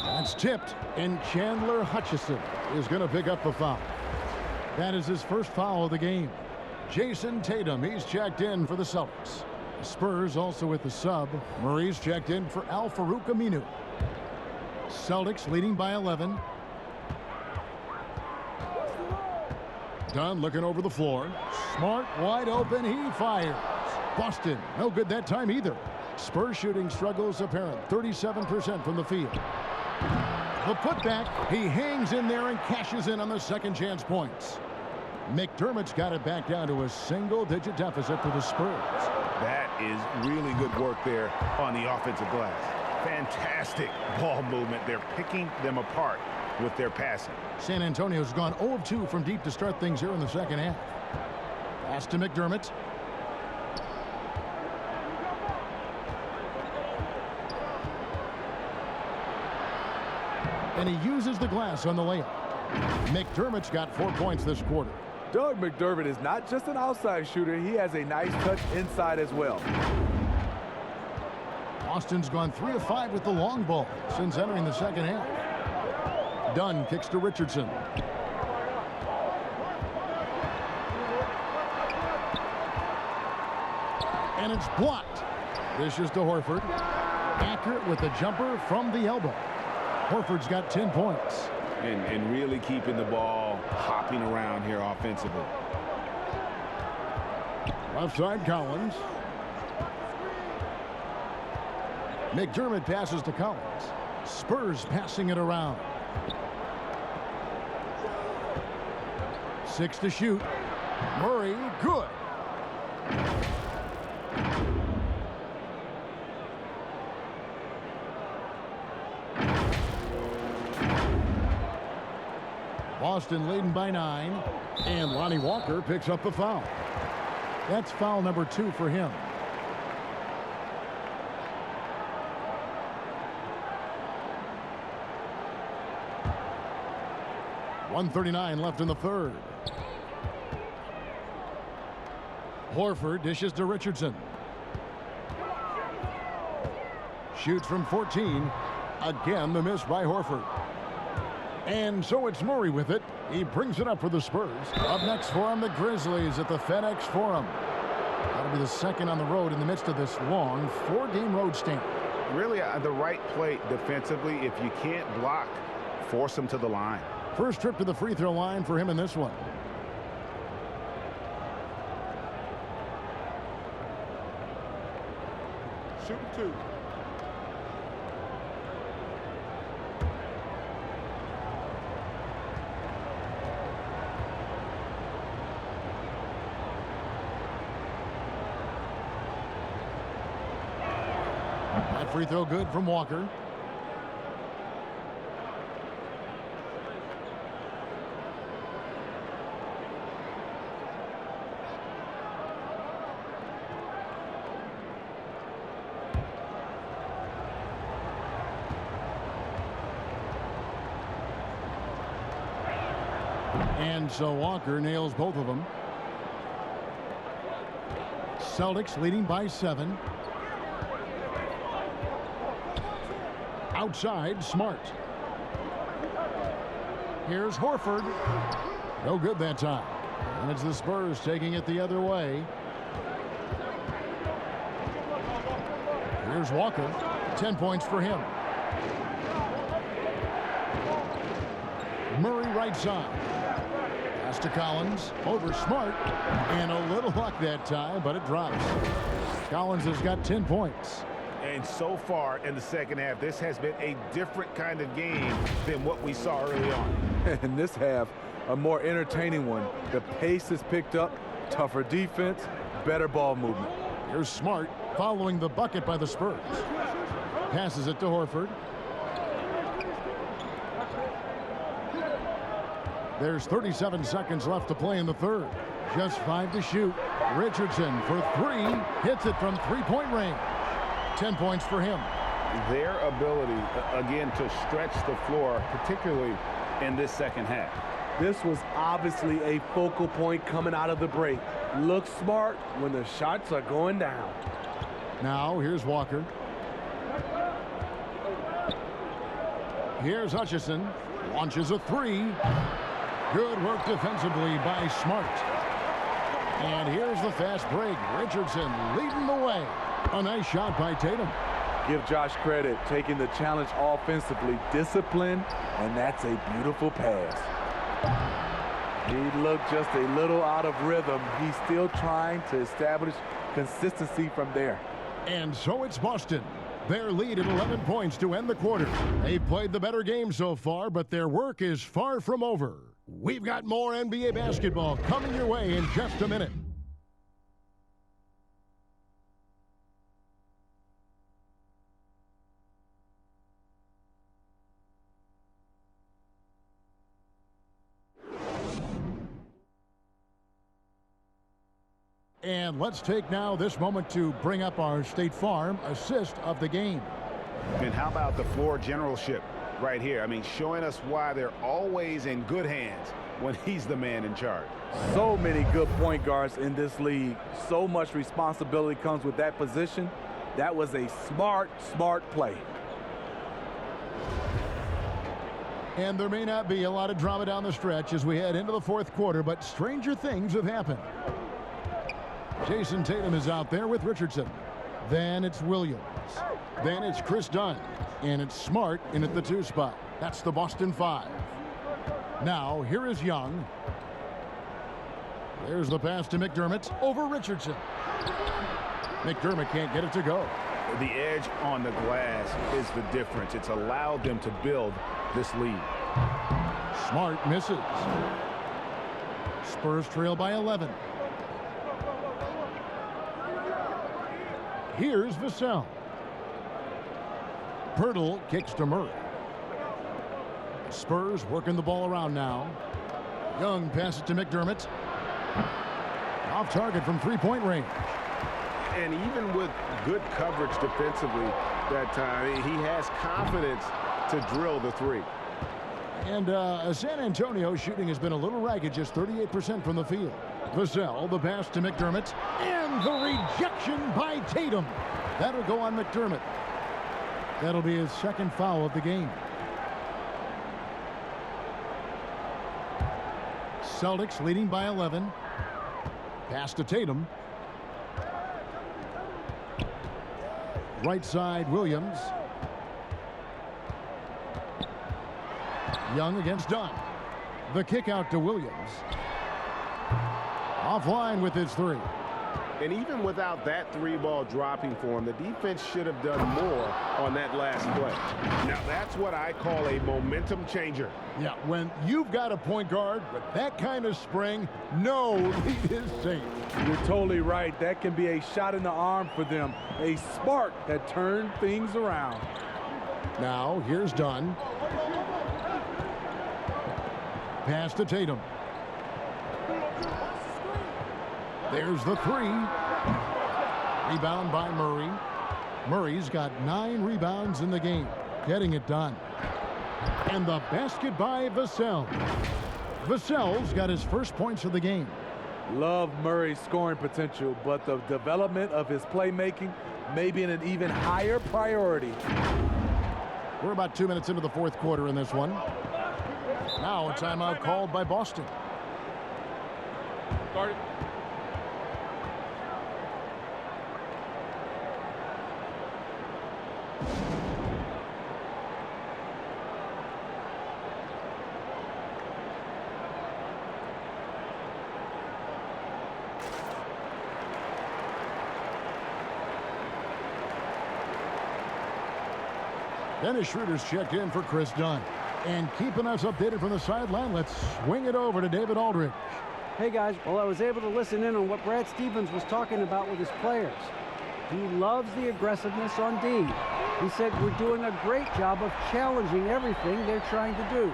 That's tipped, and Chandler Hutchison is going to pick up the foul. That is his first foul of the game. Jason Tatum, he's checked in for the Celtics. The Spurs also with the sub. Murray's checked in for Al-Farouq Aminu. Celtics leading by 11. Dunn looking over the floor. Smart, wide open, he fires. Boston, no good that time either. Spurs shooting struggles apparent, 37% from the field. The putback, he hangs in there and cashes in on the second chance points. McDermott's got it back down to a single-digit deficit for the Spurs. That is really good work there on the offensive glass. Fantastic ball movement. They're picking them apart with their passing. San Antonio's gone 0 of 2 from deep to start things here in the second half. Pass to McDermott. And he uses the glass on the layup. McDermott's got 4 points this quarter. Doug McDermott is not just an outside shooter. He has a nice touch inside as well. Boston's gone 3 of 5 with the long ball since entering the second half. Dunn kicks to Richardson. And it's blocked. This is to Horford. Accurate with the jumper from the elbow. Horford's got 10 points. And really keeping the ball hopping around here offensively. Left side, Collins. McDermott passes to Collins. Spurs passing it around. 6 to shoot. Murray, good. Boston leading by 9, and Lonnie Walker picks up the foul. That's foul number 2 for him. .139 left in the third. Horford dishes to Richardson. Shoots from 14. Again, the miss by Horford. And so it's Murray with it. He brings it up for the Spurs. Up next for him, the Grizzlies at the FedEx Forum. That'll be the second on the road in the midst of this long 4-game road stint. Really the right play defensively. If you can't block, force them to the line. First trip to the free throw line for him in this one. Shooting 2. That free throw good from Walker. And so Walker nails both of them. Celtics leading by 7. Outside, Smart. Here's Horford. No good that time. And it's the Spurs taking it the other way. Here's Walker. 10 points for him. Murray right side. Pass to Collins. Over Smart. And a little luck that time, but it drops. Collins has got 10 points. And so far in the second half, this has been a different kind of game than what we saw early on. And this half, a more entertaining one. The pace is picked up, tougher defense, better ball movement. Here's Smart following the bucket by the Spurs. Passes it to Horford. There's 37 seconds left to play in the third. Just 5 to shoot. Richardson for 3. Hits it from three-point range. 10 points for him. Their ability, again, to stretch the floor, particularly in this second half. This was obviously a focal point coming out of the break. Look smart when the shots are going down. Now, here's Walker. Here's Hutchison. Launches a 3. Good work defensively by Smart. And here's the fast break. Richardson leading the way. A nice shot by Tatum. Give Josh credit, taking the challenge offensively, discipline, and that's a beautiful pass. He looked just a little out of rhythm. He's still trying to establish consistency from there. And so it's Boston. Their lead at 11 points to end the quarter. They've played the better game so far, but their work is far from over. We've got more NBA basketball coming your way in just a minute. And let's take now this moment to bring up our State Farm assist of the game. And how about the floor generalship right here? I mean, showing us why they're always in good hands when he's the man in charge. So many good point guards in this league. So much responsibility comes with that position. That was a smart play. And there may not be a lot of drama down the stretch as we head into the fourth quarter, but stranger things have happened. Jason Tatum is out there with Richardson. Then it's Williams. Then it's Chris Dunn. And it's Smart in at the 2 spot. That's the Boston 5. Now, here is Young. There's the pass to McDermott over Richardson. McDermott can't get it to go. The edge on the glass is the difference. It's allowed them to build this lead. Smart misses. Spurs trail by 11. Here's Vassell. Pirtle kicks to Murray. Spurs working the ball around now. Young passes to McDermott. Off target from three-point range. And even with good coverage defensively that time, he has confidence to drill the 3. And San Antonio shooting has been a little ragged, just 38% from the field. Vassell, the pass to McDermott, and the rejection by Tatum. That'll go on McDermott. That'll be his second foul of the game. Celtics leading by 11. Pass to Tatum. Right side, Williams. Young against Dunn. The kick out to Williams. Offline with his 3. And even without that 3-ball dropping for him, the defense should have done more on that last play. Now, that's what I call a momentum changer. Yeah, when you've got a point guard with that kind of spring, no lead is safe. You're totally right. That can be a shot in the arm for them. A spark that turned things around. Now, here's Dunn. Pass to Tatum. There's the 3. Rebound by Murray. Murray's got 9 rebounds in the game, getting it done. And the basket by Vassell. Vassell's got his first points of the game. Love Murray's scoring potential, but the development of his playmaking may be an even higher priority. We're about 2 minutes into the fourth quarter in this one. Now a timeout called by Boston. Guard it. Dennis Schroeder's checked in for Chris Dunn. And keeping us updated from the sideline, let's swing it over to David Aldridge. Hey guys, well, I was able to listen in on what Brad Stevens was talking about with his players. He loves the aggressiveness on D. He said we're doing a great job of challenging everything they're trying to do.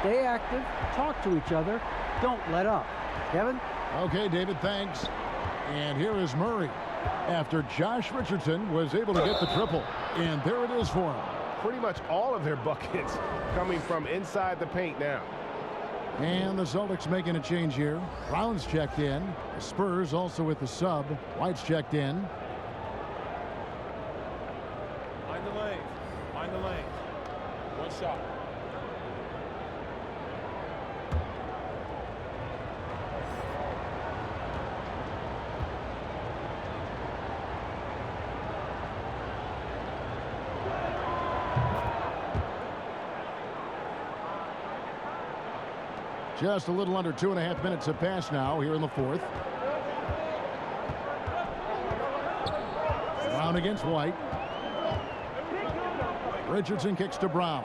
Stay active, talk to each other, don't let up. Kevin? Okay, David, thanks. And here is Murray after Josh Richardson was able to get the triple. And there it is for him. Pretty much all of their buckets coming from inside the paint now. And the Celtics making a change here. Brown's checked in. The Spurs also with the sub. White's checked in. Mind the lanes. Mind the lanes. One shot. Just a little under 2.5 minutes have passed now here in the fourth. Brown against White. Richardson kicks to Brown.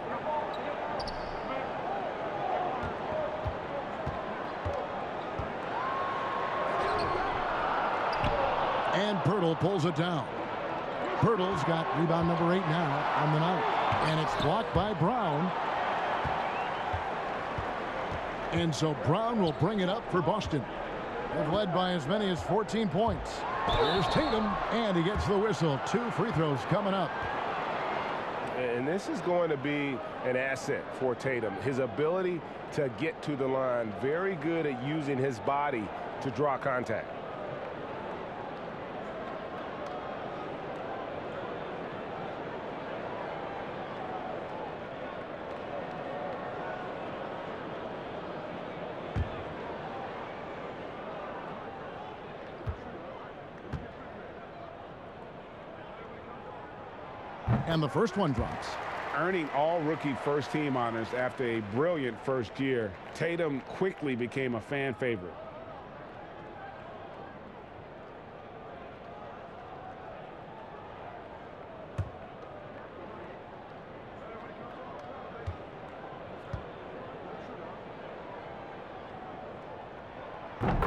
And Pirtle pulls it down. Pirtle's got rebound number 8 now on the night. And it's blocked by Brown. And so Brown will bring it up for Boston. They've led by as many as 14 points. Here's Tatum, and he gets the whistle. 2 free throws coming up. And this is going to be an asset for Tatum. His ability to get to the line, very good at using his body to draw contact. And the first one drops. Earning all rookie first team honors after a brilliant first year, Tatum quickly became a fan favorite.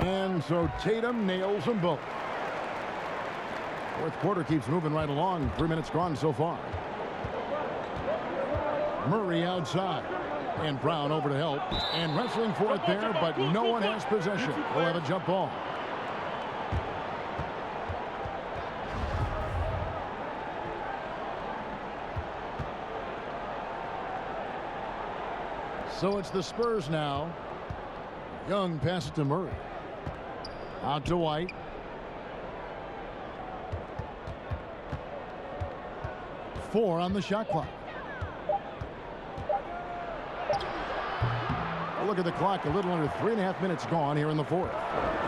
And so Tatum nails them both. Fourth quarter keeps moving right along. 3 minutes gone so far. Murray outside. And Brown over to help. And wrestling for it there, but no one has possession. We'll have a jump ball. So it's the Spurs now. Young passes to Murray. Out to White. Four on the shot clock. Look at the clock. A little under 3.5 minutes gone here in the fourth.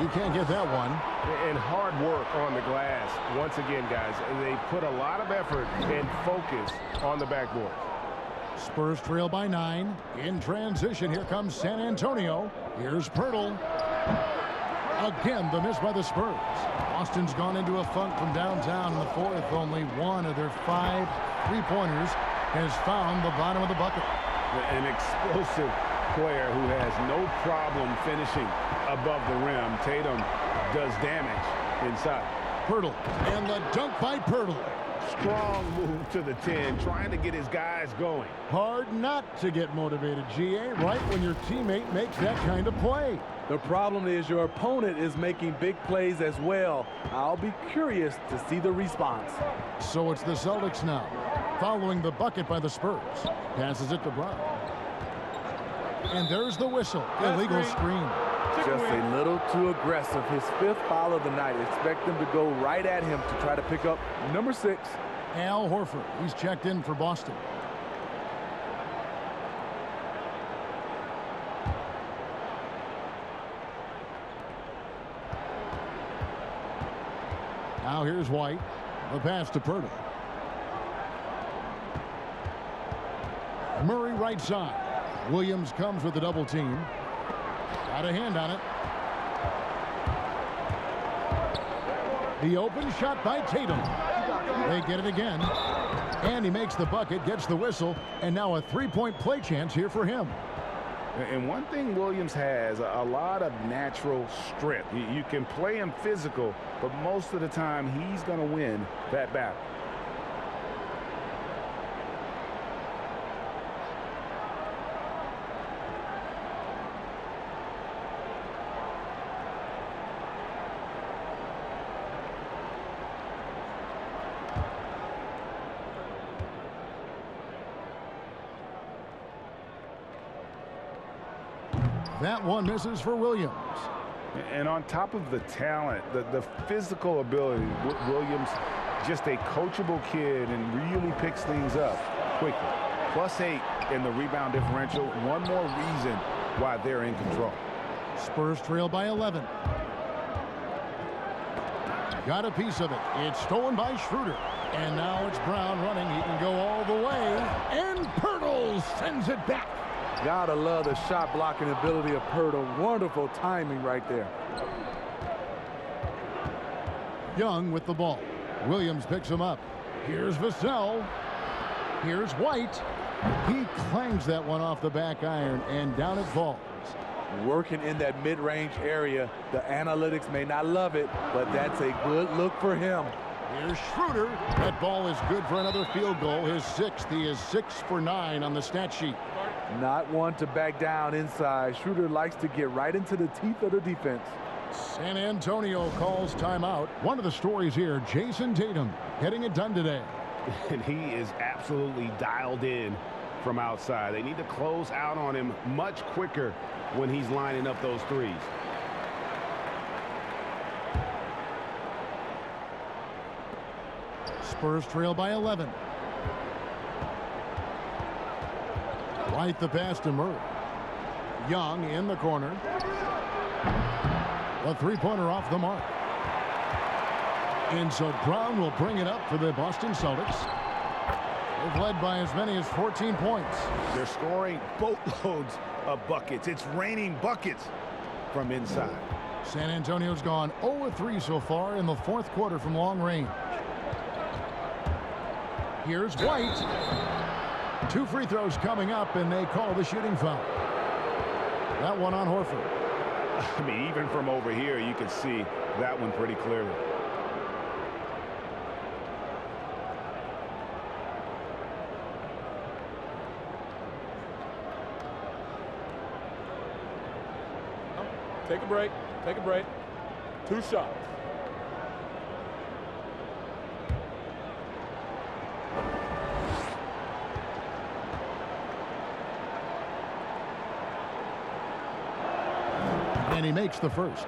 You can't get that one. And hard work on the glass. Once again, guys, they put a lot of effort and focus on the backboard. Spurs trail by 9. In transition, here comes San Antonio. Here's Pirtle. Again, the miss by the Spurs. Boston's gone into a funk from downtown in the fourth. Only one of their 5 3-pointers has found the bottom of the bucket. An explosive player who has no problem finishing above the rim. Tatum does damage inside. Pirtle, and the dunk by Pirtle. Strong move to the 10, trying to get his guys going. Hard not to get motivated, GA, right when your teammate makes that kind of play. The problem is your opponent is making big plays as well. I'll be curious to see the response. So it's the Celtics now, following the bucket by the Spurs. Passes it to Brown. And there's the whistle. Illegal screen. Just a little too aggressive. His 5th foul of the night. Expect them to go right at him to try to pick up number 6. Al Horford. He's checked in for Boston. Now here's White. The pass to Pirtle. Murray right side. Williams comes with the double team. Got a hand on it. The open shot by Tatum. They get it again. And he makes the bucket, gets the whistle, and now a 3-point play chance here for him. And one thing Williams has, a lot of natural strength. You can play him physical, but most of the time he's going to win that battle. That one misses for Williams. And on top of the talent, the physical ability, Williams, just a coachable kid and really picks things up quickly. +8 in the rebound differential. One more reason why they're in control. Spurs trail by 11. Got a piece of it. It's stolen by Schroeder. And now it's Brown running. He can go all the way. And Pirtle sends it back. Gotta love the shot blocking ability of Pirtle. Wonderful timing right there. Young with the ball. Williams picks him up. Here's Vassell. Here's White. He clangs that one off the back iron, and down it falls. Working in that mid-range area. The analytics may not love it, but that's a good look for him. Here's Schroeder. That ball is good for another field goal. His 6th. He is 6 for 9 on the stat sheet. Not one to back down inside. Schroeder likes to get right into the teeth of the defense. San Antonio calls timeout. One of the stories here, Jason Tatum getting it done today. And he is absolutely dialed in from outside. They need to close out on him much quicker when he's lining up those threes. Spurs trail by 11. White the pass to Murray. Young in the corner. A three-pointer off the mark. And so Brown will bring it up for the Boston Celtics. They've led by as many as 14 points. They're scoring boatloads of buckets. It's raining buckets from inside. San Antonio's gone 0-3 so far in the 4th quarter from long range. Here's White. 2 free throws coming up, and they call the shooting foul. That one on Horford. I mean, even from over here, you can see that one pretty clearly. Take a break. Take a break. 2 shots. And he makes the first.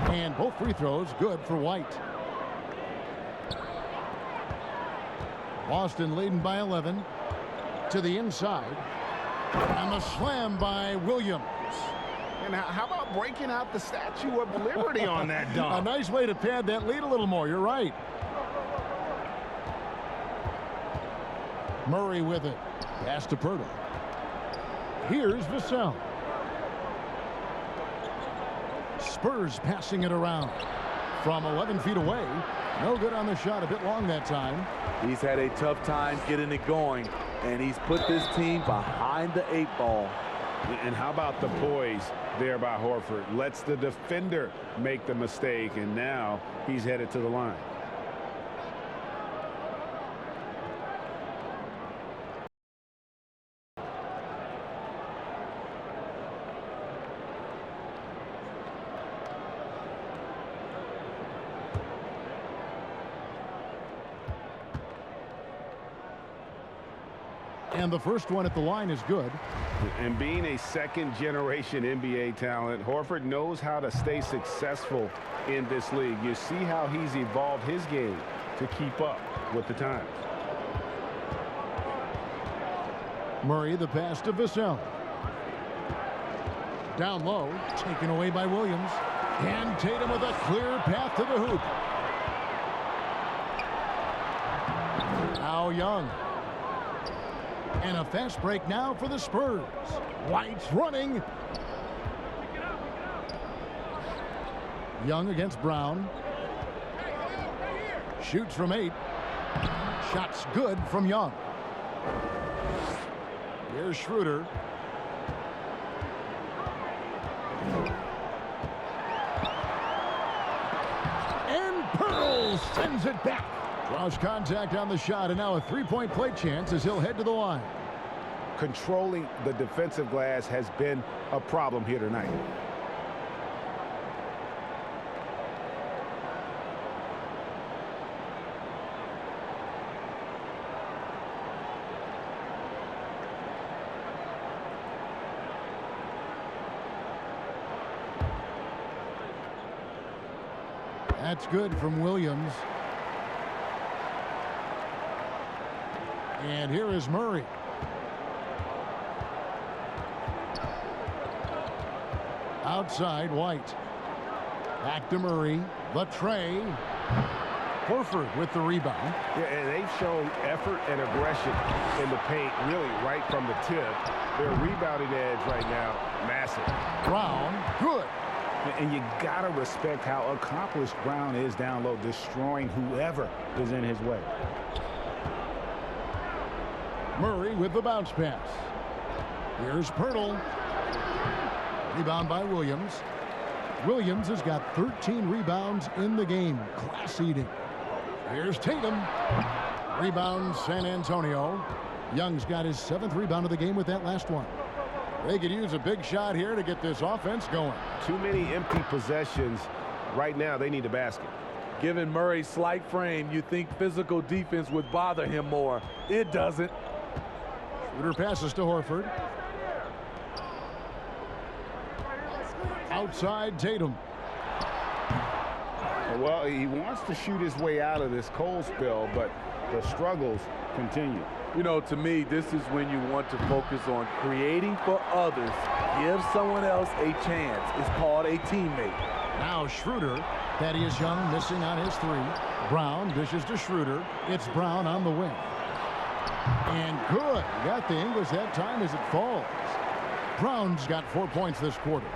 And both free throws good for White. Boston leading by 11 to the inside. And the slam by Williams. And how about breaking out the Statue of Liberty on that dunk? A nice way to pad that lead a little more. You're right. Murray with it. Pass to Pirtle. Here's Vassell. Spurs passing it around from 11 feet away. No good on the shot. A bit long that time. He's had a tough time getting it going, and he's put this team behind the 8 ball. And how about the poise there by Horford? Lets the defender make the mistake, and now he's headed to the line. And the first one at the line is good. And being a second-generation NBA talent, Horford knows how to stay successful in this league. You see how he's evolved his game to keep up with the times. Murray the pass to Vassell. Down low, taken away by Williams. And Tatum with a clear path to the hoop. Now Young. And a fast break now for the Spurs. White's running. Young against Brown. Shoots from 8. Shots good from Young. Here's Schroeder. Hurls sends it back. Draws contact on the shot, and now a three-point play chance as he'll head to the line. Controlling the defensive glass has been a problem here tonight. That's good from Williams. And here is Murray. Outside, White. Back to Murray. The tray. Horford with the rebound. Yeah, and they've shown effort and aggression in the paint, really right from the tip. Their rebounding edge right now, massive. Brown, good. And you got to respect how accomplished Brown is down low, destroying whoever is in his way. Murray with the bounce pass. Here's Pirtle. Rebound by Williams. Williams has got 13 rebounds in the game. Class eating. Here's Tatum. Rebound San Antonio. Young's got his 7th rebound of the game with that last one. They could use a big shot here to get this offense going. Too many empty possessions. Right now, they need a basket. Given Murray's slight frame, you'd think physical defense would bother him more. It doesn't. Schroeder passes to Horford. Outside Tatum. Well, he wants to shoot his way out of this cold spell, but the struggles continue. You know, to me, this is when you want to focus on creating for others. Give someone else a chance. It's called a teammate. Now Schroeder. Thaddeus Young missing on his 3. Brown dishes to Schroeder. It's Brown on the wing. And good. Got the English that time as it falls. Brown's got 4 points this quarter.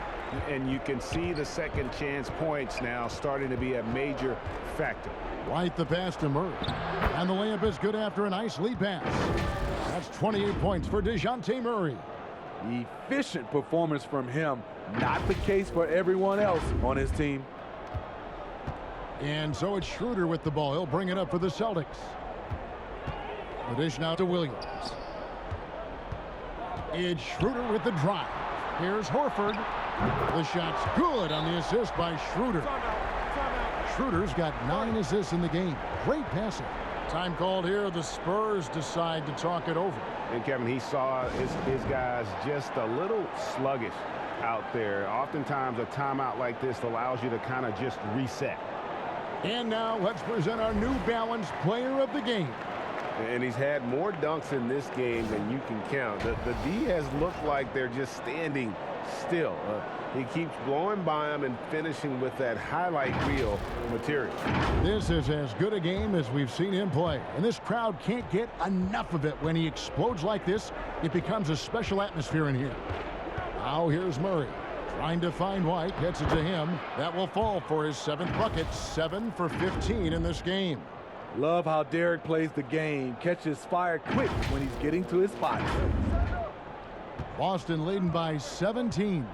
And you can see the second chance points now starting to be a major factor. White the pass to Murray. And the layup is good after a nice lead pass. That's 28 points for DeJounte Murray. Efficient performance from him. Not the case for everyone else on his team. And so it's Schroeder with the ball. He'll bring it up for the Celtics. The dish now to Williams. It's Schroeder with the drive. Here's Horford. The shot's good on the assist by Schroeder. Schroeder's got 9 assists in the game. Great passing. Time called here. The Spurs decide to talk it over. And Kevin, he saw his guys just a little sluggish out there. Oftentimes a timeout like this allows you to kind of just reset. And now let's present our New Balance player of the game. And he's had more dunks in this game than you can count. The D has looked like they're just standing still. He keeps blowing by him and finishing with that highlight reel material. This is as good a game as we've seen him play. And this crowd can't get enough of it. When he explodes like this, it becomes a special atmosphere in here. Now here's Murray. Trying to find White. Gets it to him. That will fall for his 7th bucket. 7 for 15 in this game. Love how Derek plays the game. Catches fire quick when he's getting to his spot. Boston leading by 17.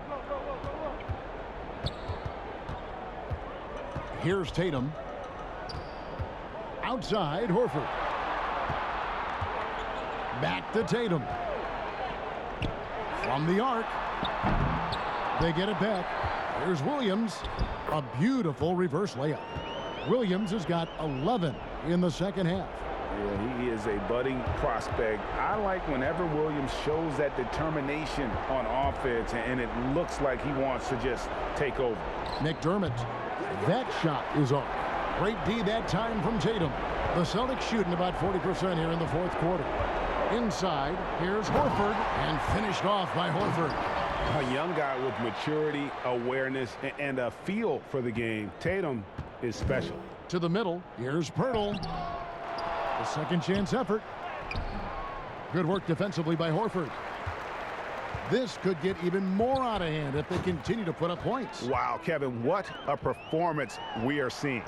Here's Tatum. Outside, Horford. Back to Tatum. From the arc. They get it back. Here's Williams. A beautiful reverse layup. Williams has got 11 in the second half. Yeah, he is a budding prospect. I like whenever Williams shows that determination on offense, and it looks like he wants to just take over. McDermott. That shot is off. Great D that time from Tatum. The Celtics shooting about 40% here in the 4th quarter. Inside, here's Horford, and finished off by Horford. A young guy with maturity, awareness, and a feel for the game. Tatum is special. To the middle, here's Pirtle. The second chance effort. Good work defensively by Horford. This could get even more out of hand if they continue to put up points. Wow, Kevin, what a performance we are seeing.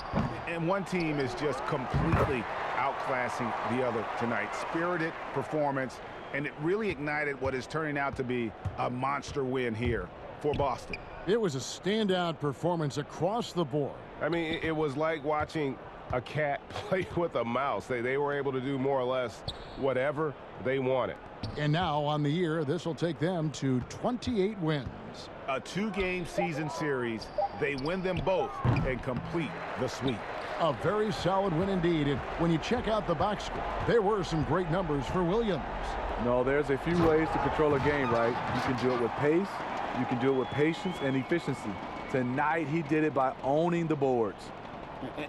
And one team is just completely outclassing the other tonight. Spirited performance, and it really ignited what is turning out to be a monster win here for Boston. It was a standout performance across the board. I mean, it was like watching a cat play with a mouse. They were able to do more or less whatever they wanted. And now on the year, this will take them to 28 wins. A 2-game season series, they win them both and complete the sweep. A very solid win indeed. And when you check out the box score, there were some great numbers for Williams. No, there's a few ways to control a game, right? You can do it with pace, you can do it with patience and efficiency. Tonight, he did it by owning the boards.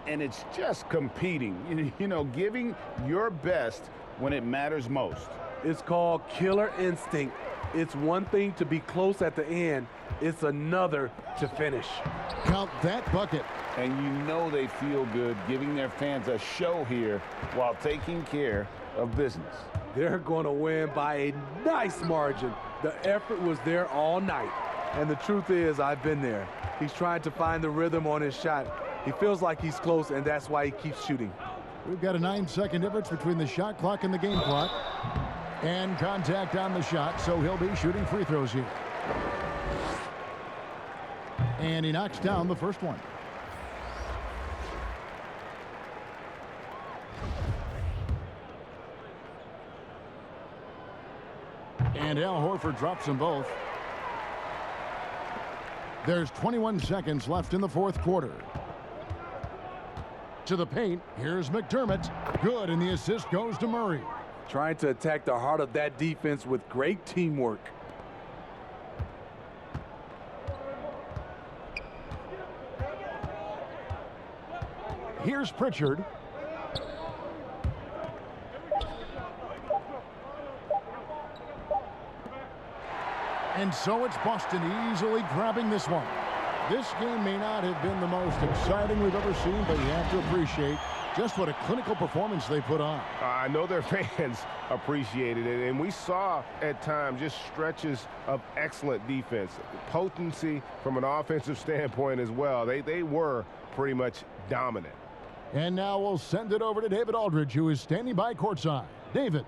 And it's just competing, you know, giving your best when it matters most. It's called killer instinct. It's one thing to be close at the end. It's another to finish. Count that bucket. And you know they feel good giving their fans a show here while taking care of business. They're going to win by a nice margin. The effort was there all night. And the truth is, I've been there. He's trying to find the rhythm on his shot. He feels like he's close, and that's why he keeps shooting. We've got a 9-second difference between the shot clock and the game clock. And contact on the shot, so he'll be shooting free throws here. And he knocks down the first one. And Al Horford drops them both. There's 21 seconds left in the fourth quarter. To the paint, here's McDermott. Good, and the assist goes to Murray. Trying to attack the heart of that defense with great teamwork. Here's Pritchard. And so it's Boston easily grabbing this one. This game may not have been the most exciting we've ever seen, but you have to appreciate just what a clinical performance they put on. I know their fans appreciated it, and we saw at times just stretches of excellent defense. Potency from an offensive standpoint as well. They were pretty much dominant. And now we'll send it over to David Aldridge, who is standing by courtside. David.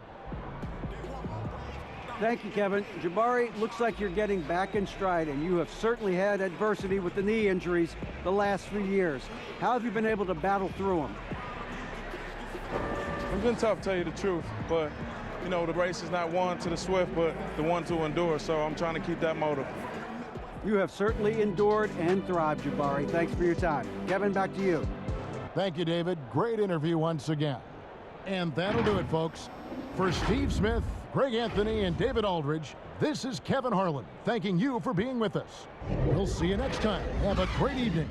Thank you, Kevin. Jabari, looks like you're getting back in stride, and you have certainly had adversity with the knee injuries the last few years. How have you been able to battle through them? It's been tough, to tell you the truth, but, you know, the race is not won to the swift, but the one to endure, so I'm trying to keep that motive. You have certainly endured and thrived, Jabari. Thanks for your time. Kevin, back to you. Thank you, David. Great interview once again. And that'll do it, folks. For Steve Smith, Greg Anthony, and David Aldridge, this is Kevin Harlan thanking you for being with us. We'll see you next time. Have a great evening.